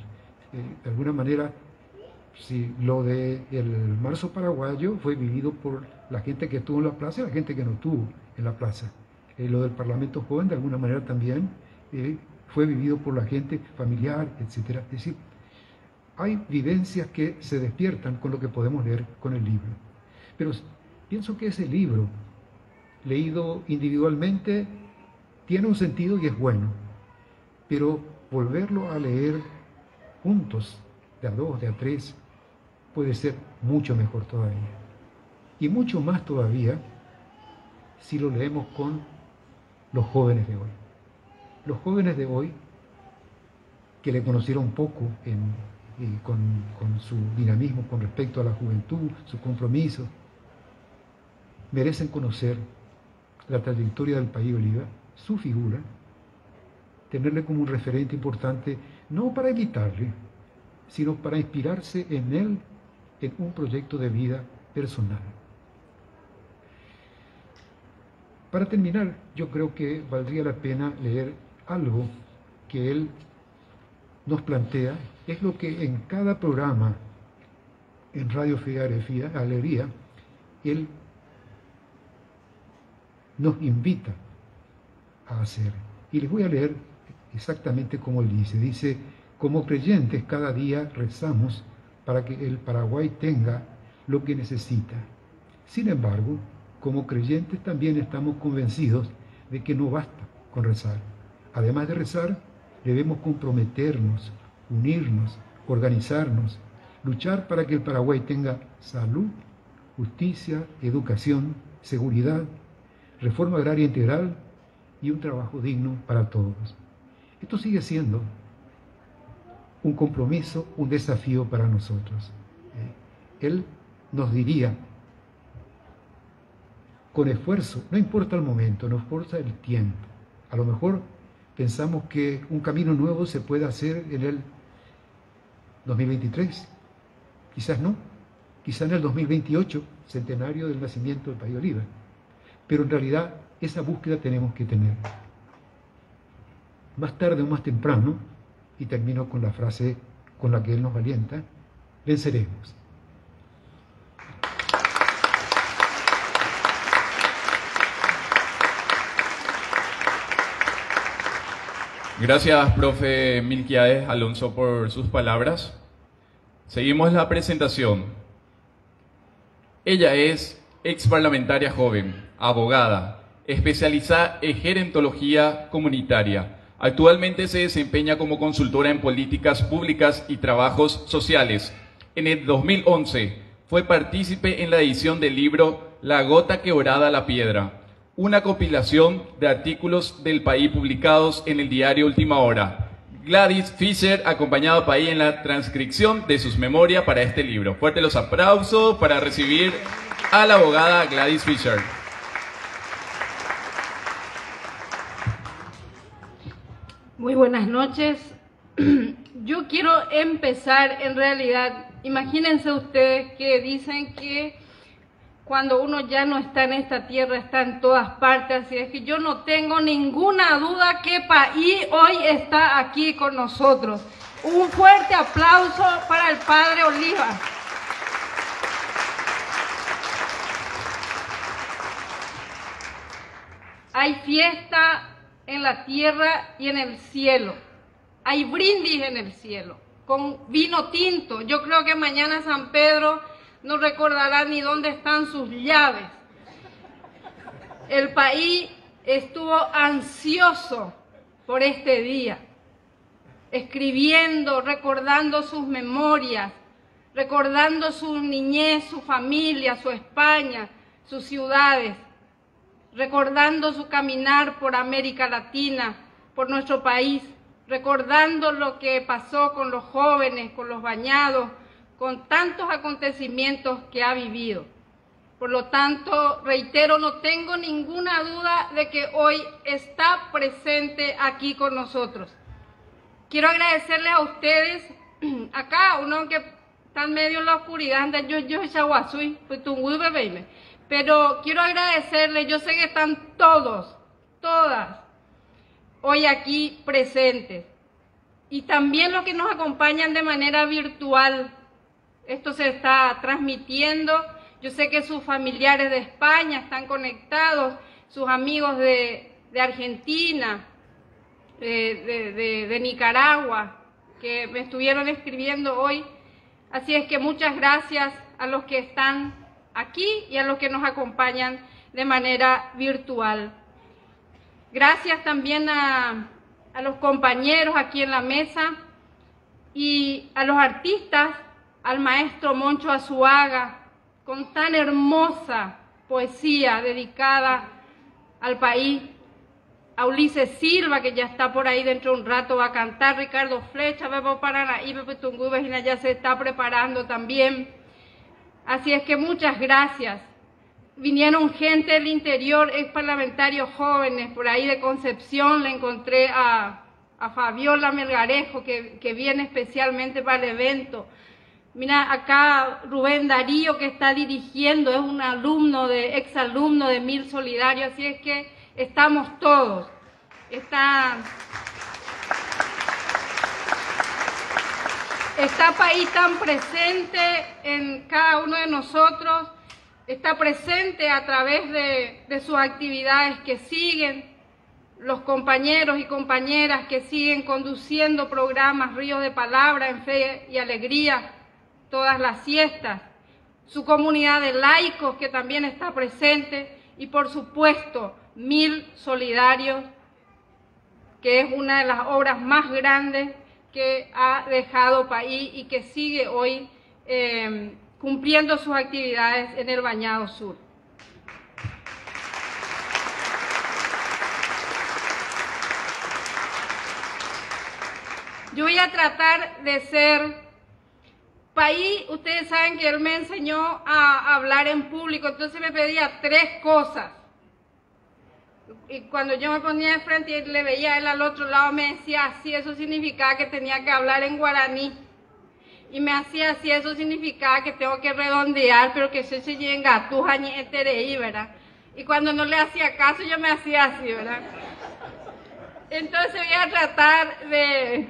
De alguna manera, si lo del marzo paraguayo fue vivido por la gente que estuvo en la plaza y la gente que no estuvo en la plaza. Lo del Parlamento Joven, de alguna manera también, fue vivido por la gente familiar, etc. Es decir, hay vivencias que se despiertan con lo que podemos leer con el libro. Pero pienso que ese libro, leído individualmente, tiene un sentido y es bueno. Pero volverlo a leer juntos, de a dos, de a tres, puede ser mucho mejor todavía. Y mucho más todavía si lo leemos con los jóvenes de hoy. Los jóvenes de hoy que le conociera un poco con su dinamismo con respecto a la juventud, su compromiso, merecen conocer la trayectoria del país Oliva, su figura, tenerle como un referente importante, no para imitarle, sino para inspirarse en él en un proyecto de vida personal. Para terminar, yo creo que valdría la pena leer algo que él nos plantea, es lo que en cada programa en Radio Fe y Alegría, él nos invita a hacer. Y les voy a leer exactamente como él dice, como creyentes cada día rezamos para que el Paraguay tenga lo que necesita. Sin embargo, como creyentes también estamos convencidos de que no basta con rezar. Además de rezar, debemos comprometernos, unirnos, organizarnos, luchar para que el Paraguay tenga salud, justicia, educación, seguridad, reforma agraria integral y un trabajo digno para todos. Esto sigue siendo un compromiso, un desafío para nosotros. Él nos diría, con esfuerzo, no importa el momento, no importa el tiempo. A lo mejor pensamos que un camino nuevo se puede hacer en el 2023, quizás no, quizás en el 2028, centenario del nacimiento del país Oliva. Pero en realidad esa búsqueda tenemos que tener. Más tarde o más temprano, y termino con la frase con la que él nos alienta, venceremos.
Gracias, profe Milquiades Alonso, por sus palabras. Seguimos la presentación. Ella es ex parlamentaria joven, abogada, especializada en gerontología comunitaria. Actualmente se desempeña como consultora en políticas públicas y trabajos sociales. En el 2011 fue partícipe en la edición del libro La gota quebrada a la piedra, una compilación de artículos del país publicados en el diario Última Hora. Gladys Fischer acompañado al país en la transcripción de sus memorias para este libro. Fuertes los aplausos para recibir a la abogada Gladys Fischer.
Muy buenas noches. Yo quiero empezar, en realidad, imagínense ustedes que dicen que cuando uno ya no está en esta tierra, está en todas partes, así es que yo no tengo ninguna duda que país hoy está aquí con nosotros. Un fuerte aplauso para el Padre Oliva. Hay fiesta en la tierra y en el cielo. Hay brindis en el cielo, con vino tinto. Yo creo que mañana San Pedro no recordará ni dónde están sus llaves. El país estuvo ansioso por este día, escribiendo, recordando sus memorias, recordando su niñez, su familia, su España, sus ciudades, recordando su caminar por América Latina, por nuestro país, recordando lo que pasó con los jóvenes, con los bañados, con tantos acontecimientos que ha vivido. Por lo tanto, reitero, no tengo ninguna duda de que hoy está presente aquí con nosotros. Quiero agradecerles a ustedes, acá uno que está medio en la oscuridad, pero quiero agradecerles, yo sé que están todos, todas, hoy aquí presentes. Y también los que nos acompañan de manera virtual. Esto se está transmitiendo. Yo sé que sus familiares de España están conectados, sus amigos de Argentina, de Nicaragua, que me estuvieron escribiendo hoy. Así es que muchas gracias a los que están aquí y a los que nos acompañan de manera virtual. Gracias también a los compañeros aquí en la mesa y a los artistas, al maestro Moncho Azuaga, con tan hermosa poesía dedicada al país, a Ulises Silva, que ya está por ahí dentro de un rato, va a cantar, Ricardo Flecha, Bebo Paranaí, Bebo Tungú, Vejina ya se está preparando también. Así es que muchas gracias. Vinieron gente del interior, ex parlamentarios jóvenes, por ahí de Concepción, le encontré a Fabiola Melgarejo, que viene especialmente para el evento. Mira, acá Rubén Darío, que está dirigiendo, es un alumno, exalumno de Mil Solidarios, así es que estamos todos. Está país tan presente en cada uno de nosotros, está presente a través de sus actividades que siguen, los compañeros y compañeras que siguen conduciendo programas Ríos de Palabra en Fe y Alegría, todas las siestas, su comunidad de laicos que también está presente y por supuesto Mil Solidarios, que es una de las obras más grandes que ha dejado país y que sigue hoy cumpliendo sus actividades en el Bañado Sur. Yo voy a tratar de ser país, ustedes saben que él me enseñó a hablar en público, entonces me pedía 3 cosas. Y cuando yo me ponía de frente y le veía a él al otro lado, me decía así, eso significaba que tenía que hablar en guaraní. Y me hacía así, eso significaba que tengo que redondear, pero que se llega tu jañetereí, ¿verdad? Y cuando no le hacía caso, yo me hacía así, ¿verdad? Entonces voy a tratar de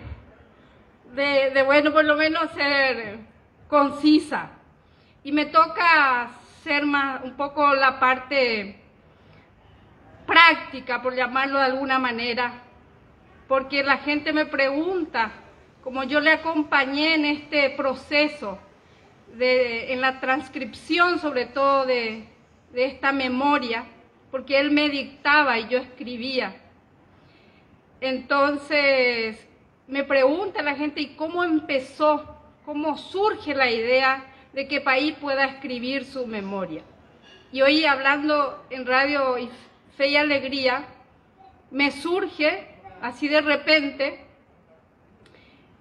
bueno, por lo menos ser concisa. Y me toca ser más, un poco la parte práctica, por llamarlo de alguna manera, porque la gente me pregunta, como yo le acompañé en este proceso, en la transcripción sobre todo de esta memoria, porque él me dictaba y yo escribía. Entonces me pregunta la gente, ¿y cómo empezó? ¿Cómo surge la idea de que país pueda escribir su memoria? Y hoy hablando en Radio Fe y Alegría, me surge así de repente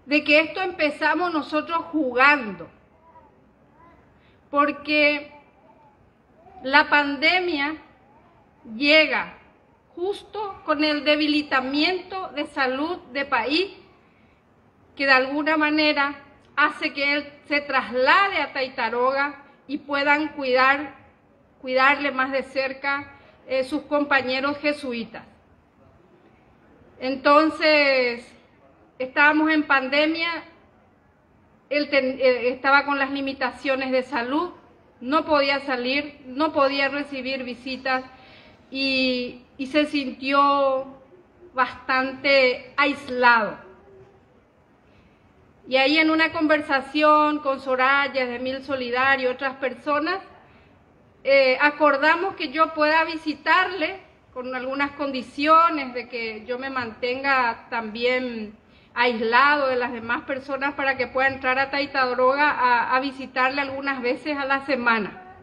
de que esto empezamos nosotros jugando, porque la pandemia llega justo con el debilitamiento de salud de país, que de alguna manera hace que él se traslade a Taitaroga y puedan cuidarle más de cerca sus compañeros jesuitas. Entonces, estábamos en pandemia, él estaba con las limitaciones de salud, no podía salir, no podía recibir visitas y se sintió bastante aislado. Y ahí en una conversación con Soraya de Mil Solidarios y otras personas, acordamos que yo pueda visitarle con algunas condiciones de que yo me mantenga también aislado de las demás personas para que pueda entrar a Taitaroga a visitarle algunas veces a la semana.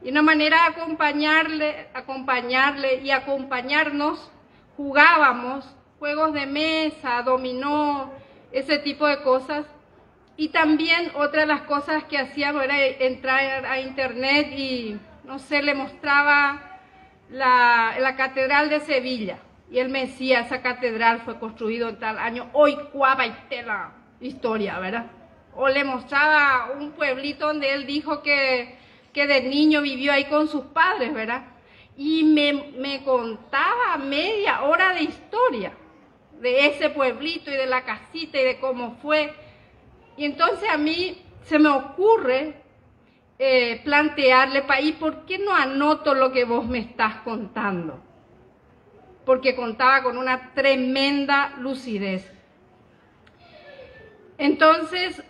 Y una manera de acompañarle y acompañarnos, jugábamos juegos de mesa, dominó, ese tipo de cosas. Y también otra de las cosas que hacíamos era entrar a internet y, no sé, le mostraba la Catedral de Sevilla. Y él me decía, esa catedral fue construida en tal año, hoy cuava y la historia, ¿verdad? O le mostraba un pueblito donde él dijo que de niño vivió ahí con sus padres, ¿verdad? Y me contaba media hora de historia de ese pueblito y de la casita y de cómo fue. Y entonces a mí se me ocurre plantearle, país, ¿por qué no anoto lo que vos me estás contando? Porque contaba con una tremenda lucidez. Entonces,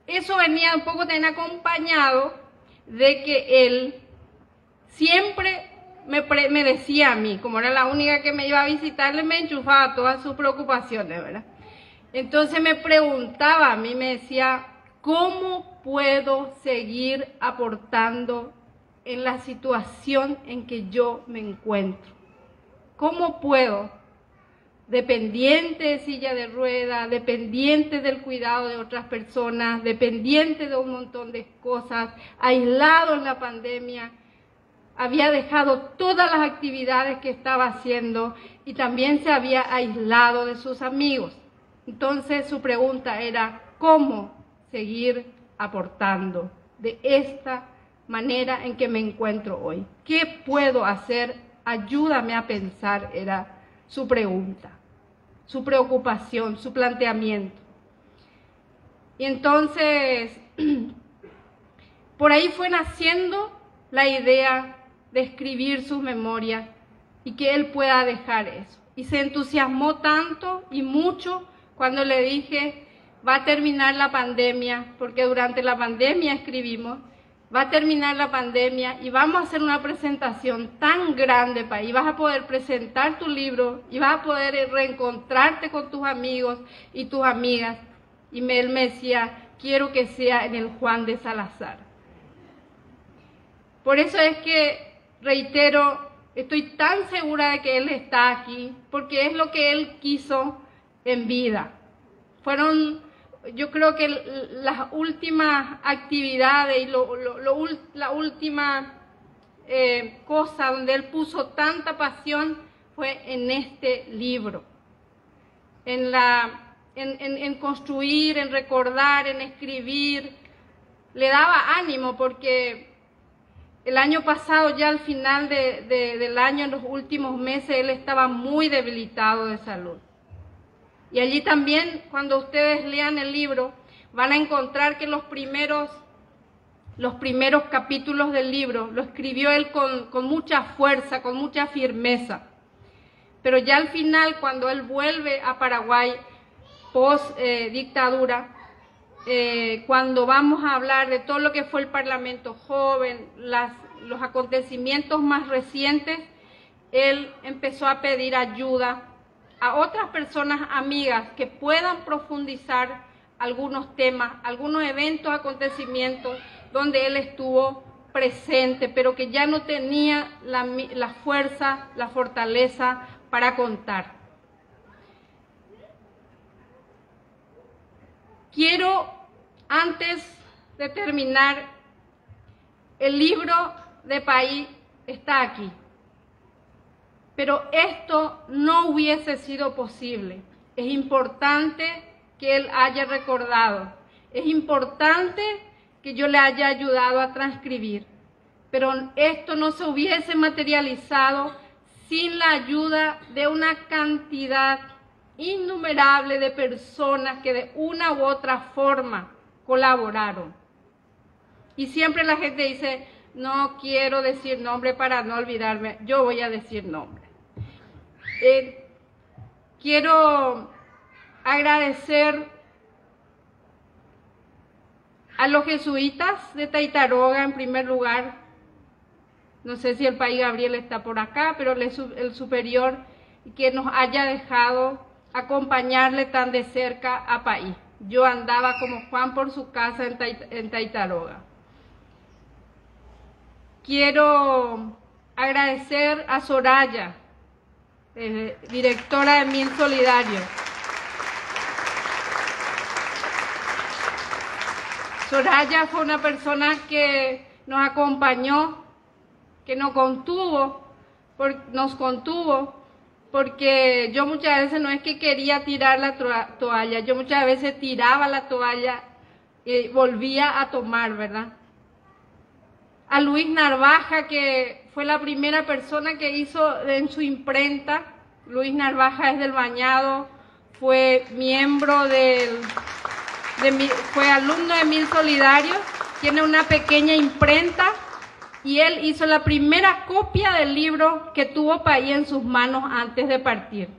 eso venía un poco también acompañado de que él siempre me decía a mí, como era la única que me iba a visitarle, me enchufaba todas sus preocupaciones, ¿verdad? Entonces me preguntaba a mí, me decía, ¿cómo puedo seguir aportando en la situación en que yo me encuentro? ¿cómo puedo, dependiente de silla de ruedas, dependiente del cuidado de otras personas, dependiente de un montón de cosas, aislado en la pandemia, había dejado todas las actividades que estaba haciendo y también se había aislado de sus amigos? Entonces su pregunta era, ¿cómo seguir aportando de esta manera en que me encuentro hoy? ¿Qué puedo hacer? Ayúdame a pensar, era su pregunta, su preocupación, su planteamiento. Y entonces, por ahí fue naciendo la idea de escribir sus memorias y que él pueda dejar eso. Y se entusiasmó tanto y mucho cuando le dije, va a terminar la pandemia, porque durante la pandemia escribimos, va a terminar la pandemia y vamos a hacer una presentación tan grande, y vas a poder presentar tu libro y vas a poder reencontrarte con tus amigos y tus amigas. Y él me decía, quiero que sea en el Juan de Salazar. Por eso es que, reitero, estoy tan segura de que él está aquí, porque es lo que él quiso en vida. Yo creo que las últimas actividades y la última cosa donde él puso tanta pasión fue en este libro, en construir, en recordar, en escribir. Le daba ánimo porque el año pasado, ya al final del año, en los últimos meses, él estaba muy debilitado de salud. Y allí también, cuando ustedes lean el libro, van a encontrar que los primeros capítulos del libro lo escribió él con mucha fuerza, con mucha firmeza. Pero ya al final, cuando él vuelve a Paraguay, post dictadura, cuando vamos a hablar de todo lo que fue el Parlamento Joven, los acontecimientos más recientes, él empezó a pedir ayuda a otras personas amigas que puedan profundizar algunos temas, algunos eventos, acontecimientos donde él estuvo presente, pero que ya no tenía la fuerza, la fortaleza para contar. Quiero, antes de terminar, el libro de País está aquí. Pero esto no hubiese sido posible. Es importante que él haya recordado. Es importante que yo le haya ayudado a transcribir. Pero esto no se hubiese materializado sin la ayuda de una cantidad innumerable de personas que de una u otra forma colaboraron. Y siempre la gente dice, no quiero decir nombre para no olvidarme. Yo voy a decir nombre. Quiero agradecer a los jesuitas de Taitaroga en primer lugar. No sé si el País Gabriel está por acá, pero el superior, que nos haya dejado acompañarle tan de cerca a País. Yo andaba como Juan por su casa en Taitaroga. Quiero agradecer a Soraya, directora de Mil Solidario. Soraya fue una persona que nos acompañó, que nos contuvo, porque yo muchas veces no es que quería tirar la toalla, yo muchas veces tiraba la toalla y volvía a tomar, ¿verdad? A Luis Narvaja, que fue la primera persona que hizo en su imprenta. Luis Narvaja es del Bañado, fue miembro fue alumno de Mil Solidarios, tiene una pequeña imprenta y él hizo la primera copia del libro que tuvo País en sus manos antes de partir.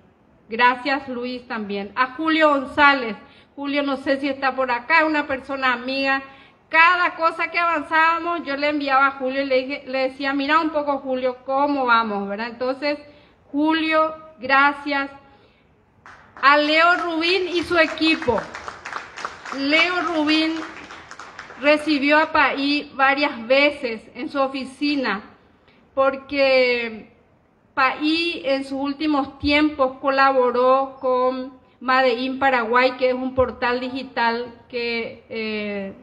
Gracias, Luis, también. A Julio González. Julio, no sé si está por acá, es una persona amiga. Cada cosa que avanzábamos, yo le enviaba a Julio y le decía, mira un poco, Julio, cómo vamos, ¿verdad? Entonces, Julio, gracias. A Leo Rubín y su equipo. Leo Rubín recibió a País varias veces en su oficina, porque PAI en sus últimos tiempos colaboró con Made in Paraguay, que es un portal digital que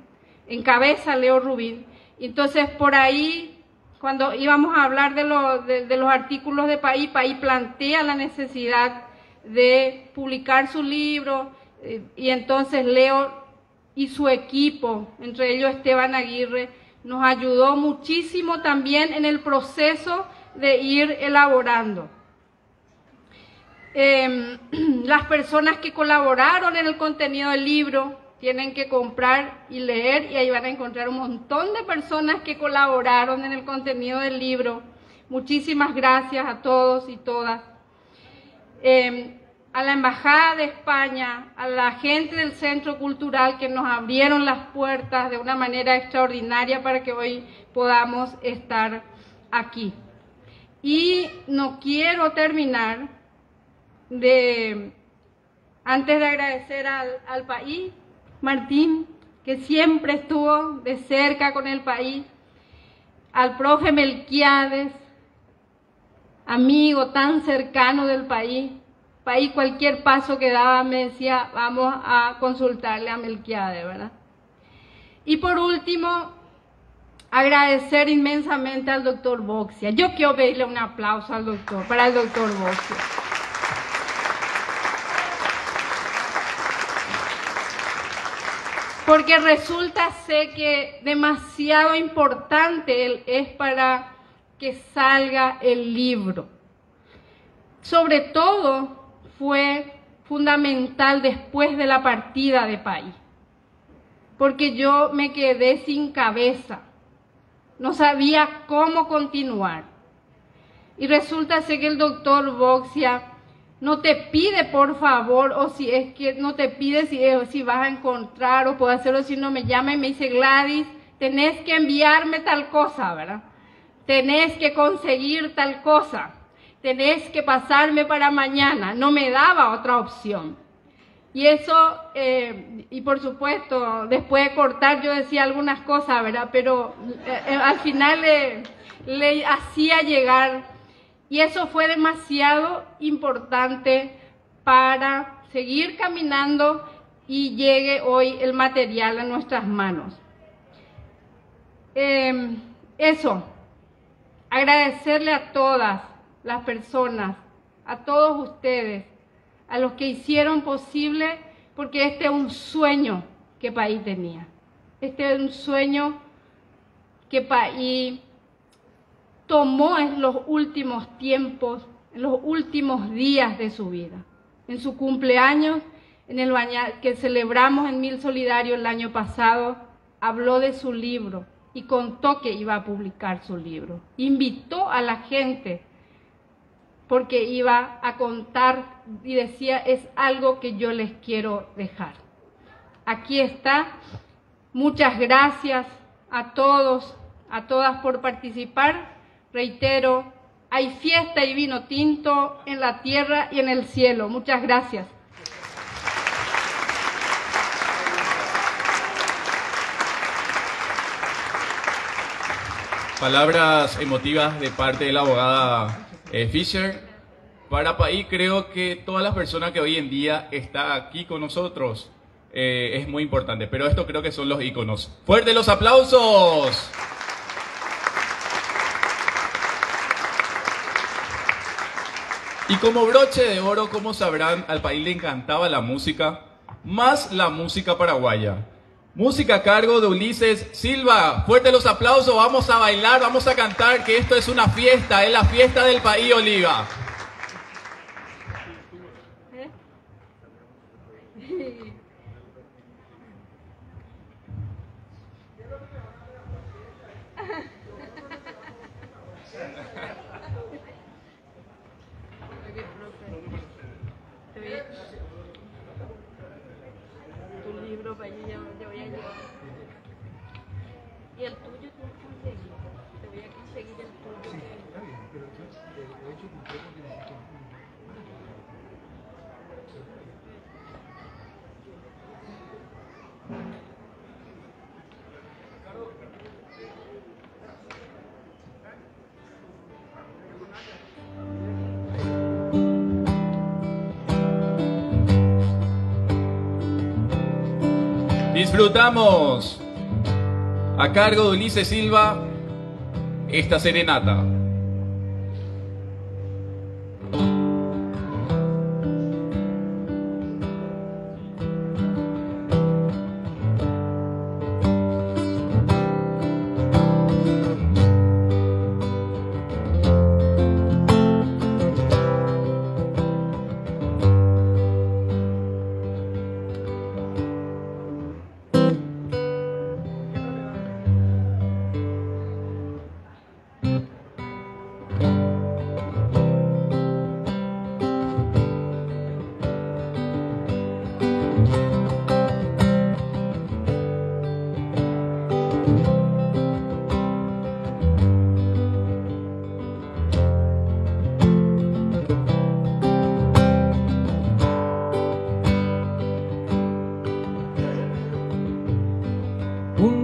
encabeza Leo Rubín. Entonces, por ahí, cuando íbamos a hablar de los artículos de PAI, PAI plantea la necesidad de publicar su libro, y entonces Leo y su equipo, entre ellos Esteban Aguirre, nos ayudó muchísimo también en el proceso de ir elaborando. Las personas que colaboraron en el contenido del libro tienen que comprar y leer, y ahí van a encontrar un montón de personas que colaboraron en el contenido del libro. Muchísimas gracias a todos y todas. A la Embajada de España, a la gente del Centro Cultural que nos abrieron las puertas de una manera extraordinaria para que hoy podamos estar aquí. Y no quiero terminar antes de agradecer al país, Martín, que siempre estuvo de cerca con el país, al profe Melquiades, amigo tan cercano del país. Cualquier paso que daba me decía, vamos a consultarle a Melquiades, ¿verdad? Y por último, agradecer inmensamente al doctor Boxia. Yo quiero pedirle un aplauso para el doctor Boxia. Porque resulta ser que demasiado importante es para que salga el libro. Sobre todo, fue fundamental después de la partida de PAI, porque yo me quedé sin cabeza, no sabía cómo continuar. Y resulta ser que el doctor Boxia no te pide, por favor, o si es que no te pide si vas a encontrar o puedo hacerlo, si no me llama y me dice, Gladys, tenés que enviarme tal cosa, ¿verdad? Tenés que conseguir tal cosa. Tenés que pasarme para mañana. No me daba otra opción. Y eso, y por supuesto, después de cortar yo decía algunas cosas, ¿verdad? Pero al final le hacía llegar. Y eso fue demasiado importante para seguir caminando y llegue hoy el material a nuestras manos. Eso, agradecerle a todas las personas, a todos ustedes, a los que hicieron posible, porque este es un sueño que PAI tenía. Este es un sueño que PAI tomó en los últimos tiempos, en los últimos días de su vida. En su cumpleaños, que celebramos en Mil Solidario el año pasado, habló de su libro y contó que iba a publicar su libro. Invitó a la gente porque iba a contar y decía, es algo que yo les quiero dejar. Aquí está. Muchas gracias a todos, a todas por participar. Reitero, hay fiesta y vino tinto en la tierra y en el cielo. Muchas gracias.
Palabras emotivas de parte de la abogada Fischer. Para PAI creo que todas las personas que hoy en día está aquí con nosotros es muy importante, pero esto creo que son los íconos. ¡Fuerte los aplausos! Y como broche de oro, como sabrán, al país le encantaba la música, más la música paraguaya. Música a cargo de Ulises Silva. Fuerte los aplausos, vamos a bailar, vamos a cantar, que esto es una fiesta, es la fiesta del país Oliva.
Tu libro, para allá, yo voy a llevar. Y el tuyo tienes que conseguir. Te voy a conseguir el tuyo.
Sí, está bien, pero yo de hecho compré porque necesito.
Disfrutamos a cargo de Ulises Silva esta serenata.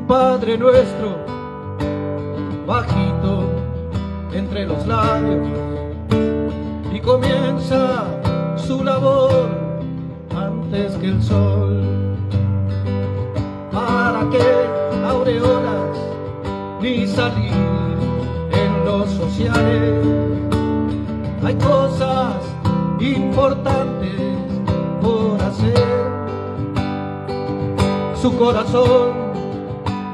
Padre nuestro, bajito entre los labios, y comienza su labor antes que el sol, para que aureolas ni salir en los sociales. Hay cosas importantes por hacer. Su corazón,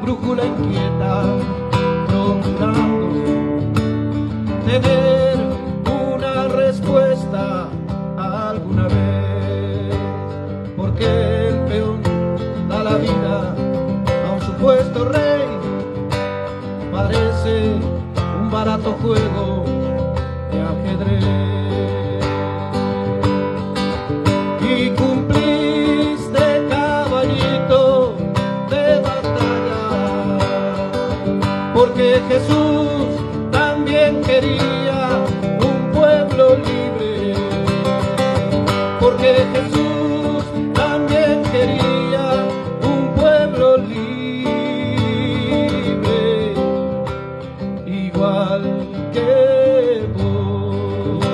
brújula inquieta, procurando tener una respuesta alguna vez, porque el peón da la vida a un supuesto rey. Parece un barato juego de ajedrez, y cumpliste, caballito de batalla, porque Jesús también quería un pueblo libre, porque Jesús también quería un pueblo libre, igual que vos.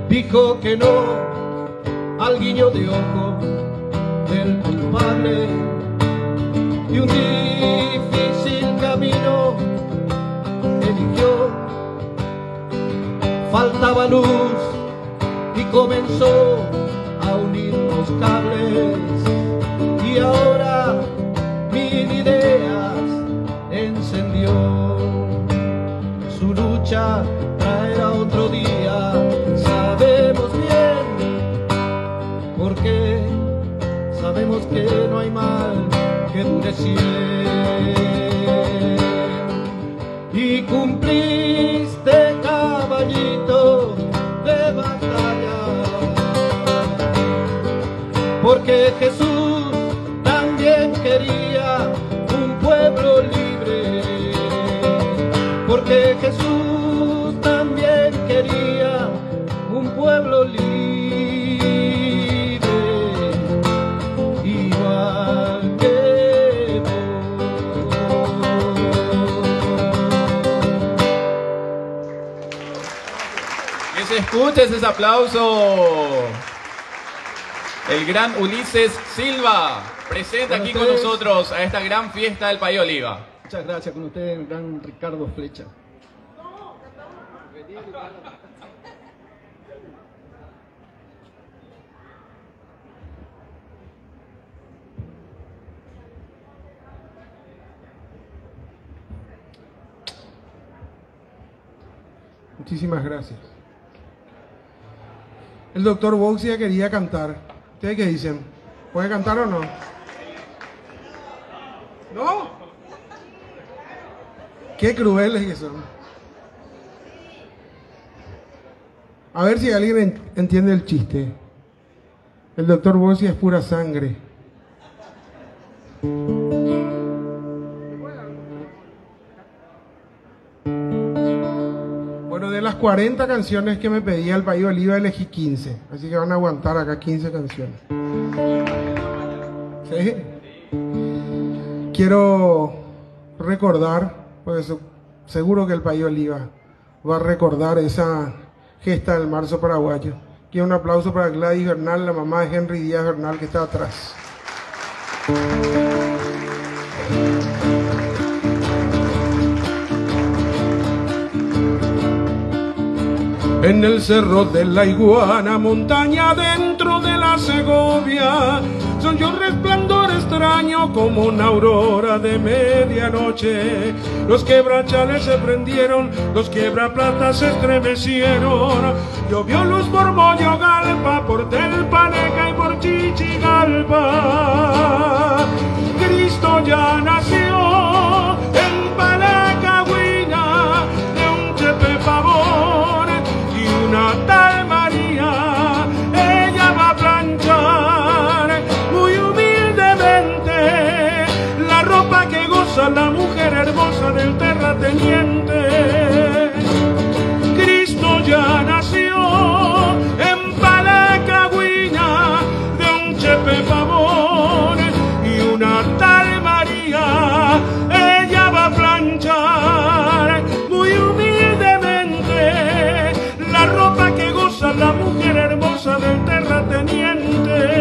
Dijo que no al guiño de ojo del culpable, y un difícil camino eligió. Faltaba luz y comenzó a unir los cables, y ahora mil ideas encendió. Su lucha traerá otro día, sabemos bien, porque sabemos que no hay mal que dure 100. Y cumpliste, caballito de batalla, porque Jesús también quería un pueblo libre, porque Jesús también quería un pueblo libre, igual que vos.
Que se escuche ese aplauso. El gran Ulises Silva, presente aquí con nosotros a esta gran fiesta del País Oliva.
Muchas gracias, con usted el gran Ricardo Flecha.
Muchísimas gracias. El doctor Boxia quería cantar. ¿Ustedes qué dicen? ¿Puede cantar o no? ¿No? Qué crueles que son. A ver si alguien entiende el chiste. El doctor Boxia es pura sangre. Bueno, de las 40 canciones que me pedía el País Oliva elegí 15. Así que van a aguantar acá 15 canciones. ¿Sí? Quiero recordar, pues seguro que el País Oliva va a recordar esa gesta del marzo paraguayo. Quiero un aplauso para Gladys Bernal, la mamá de Henry Díaz Bernal, que está atrás. En el cerro de la Iguana, montaña dentro de la Segovia, soy un resplandor extraño como una aurora de medianoche. Los quebrachales se prendieron, los quiebraplatas se estremecieron. Llovió luz por Moyogalpa, por Telpaneca y por Chichigalpa. Cristo ya nació en Palacagüina de un Chepe Pavón y una tal María. Ella va a planchar muy humildemente la ropa que goza la mujer hermosa del terrateniente. Cristo ya nació en Palacagüina de un Chepe Pavón y una tal María. Ella va a planchar muy humildemente la ropa que goza la mujer hermosa del terrateniente.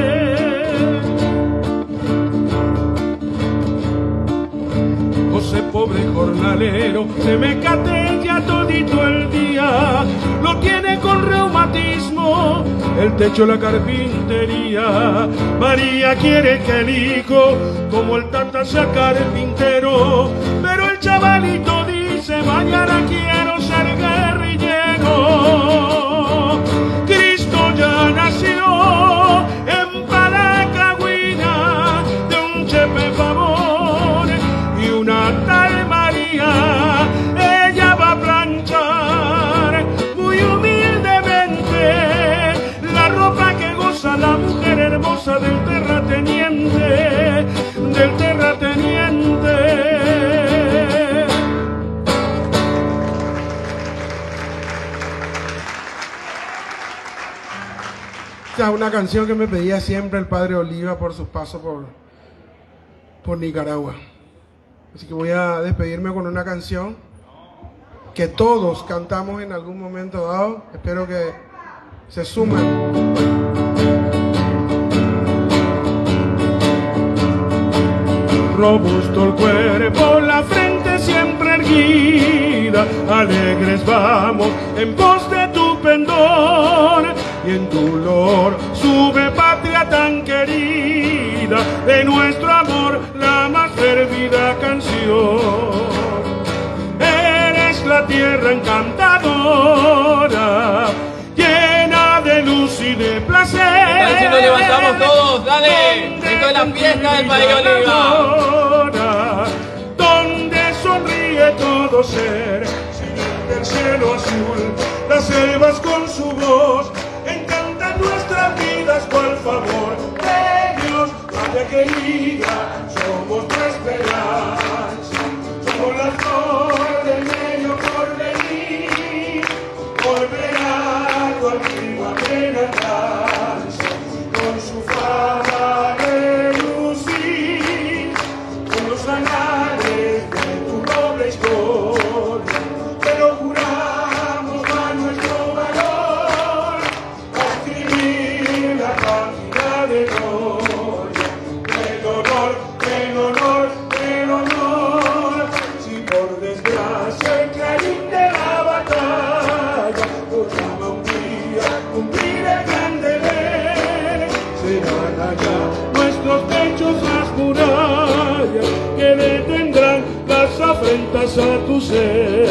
José, pobre jornalero, se me catella todito el día. Lo tiene con reumatismo, el techo la carpintería. María quiere que el hijo, como el tata, sea carpintero. Pero el chavalito dice, mañana quiero ser guerrillero. Cristo ya nació en Palacagüina de un Chepe Pavón y una tal María. Ella va a planchar muy humildemente la ropa que goza la mujer hermosa del terrateniente, del terrateniente. Esta es una canción que me pedía siempre el padre Oliva por sus pasos por Nicaragua. Así que voy a despedirme con una canción que todos cantamos en algún momento dado. Espero que se sumen. Robusto el cuerpo, la frente siempre erguida, alegres vamos en pos de tu pendón, y en tu olor sube patria tan querida, de nuestro amor la más fervida canción. Eres la tierra encantadora, llena de luz y de placer.
Si nos levantamos todos, dale, esto es la fiesta del Padre Oliva.
Donde sonríe todo ser, sin el cielo azul, las selvas con su voz, encantan nuestras vidas cual favor de Dios. Patria querida, somos tu esperanza, somos la flor del medio por venir, volverá tu antigua bienaventuranza, con su fama relucir, con los anales de tu noble historia. Te lo juramos a nuestro valor, a escribir la página de gloria, del honor, del honor, del honor. Si por desgracia el clarín de la batalla nos llama un día cumplir el gran deber, serán allá nuestros pechos las murallas que detendrán las afrentas a tu ser.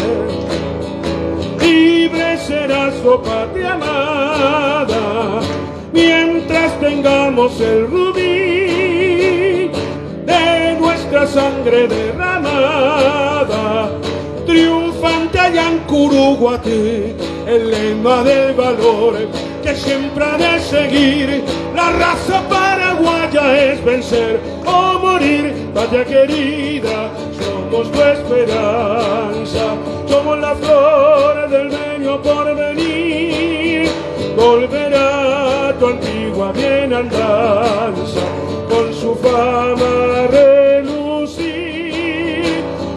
Libre serás, oh patria amada, mientras tengamos el rubí de nuestra sangre derramada. Triunfante allá en Curuguaté, el lema del valor que siempre ha de seguir. La raza paraguaya es vencer o morir. Patria querida, somos tu esperanza, somos la flor del medio porvenir. Volverá tu antigua bienandanza, con su fama relucir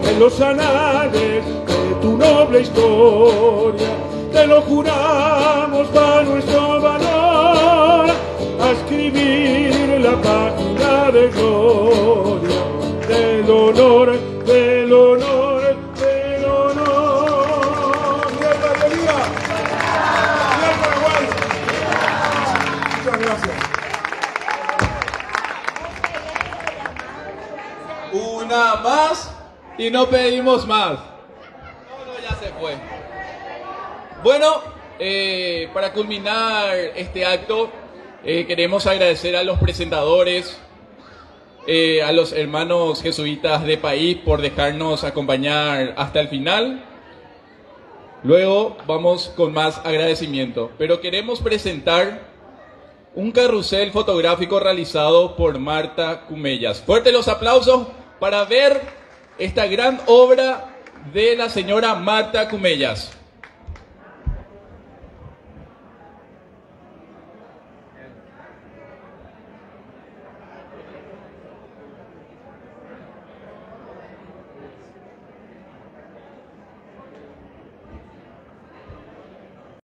en los anales de tu noble historia. Te lo juramos para nuestro valor, página de gloria, del honor, del honor, del honor. ¡Viva el Oliva! ¡Viva el Paraguay! Muchas gracias.
Una más y no pedimos más. No, ya se fue. Bueno, para culminar este acto, queremos agradecer a los presentadores, a los hermanos jesuitas de país por dejarnos acompañar hasta el final. Luego vamos con más agradecimiento, pero queremos presentar un carrusel fotográfico realizado por Marta Cumellas. Fuertes los aplausos para ver esta gran obra de la señora Marta Cumellas.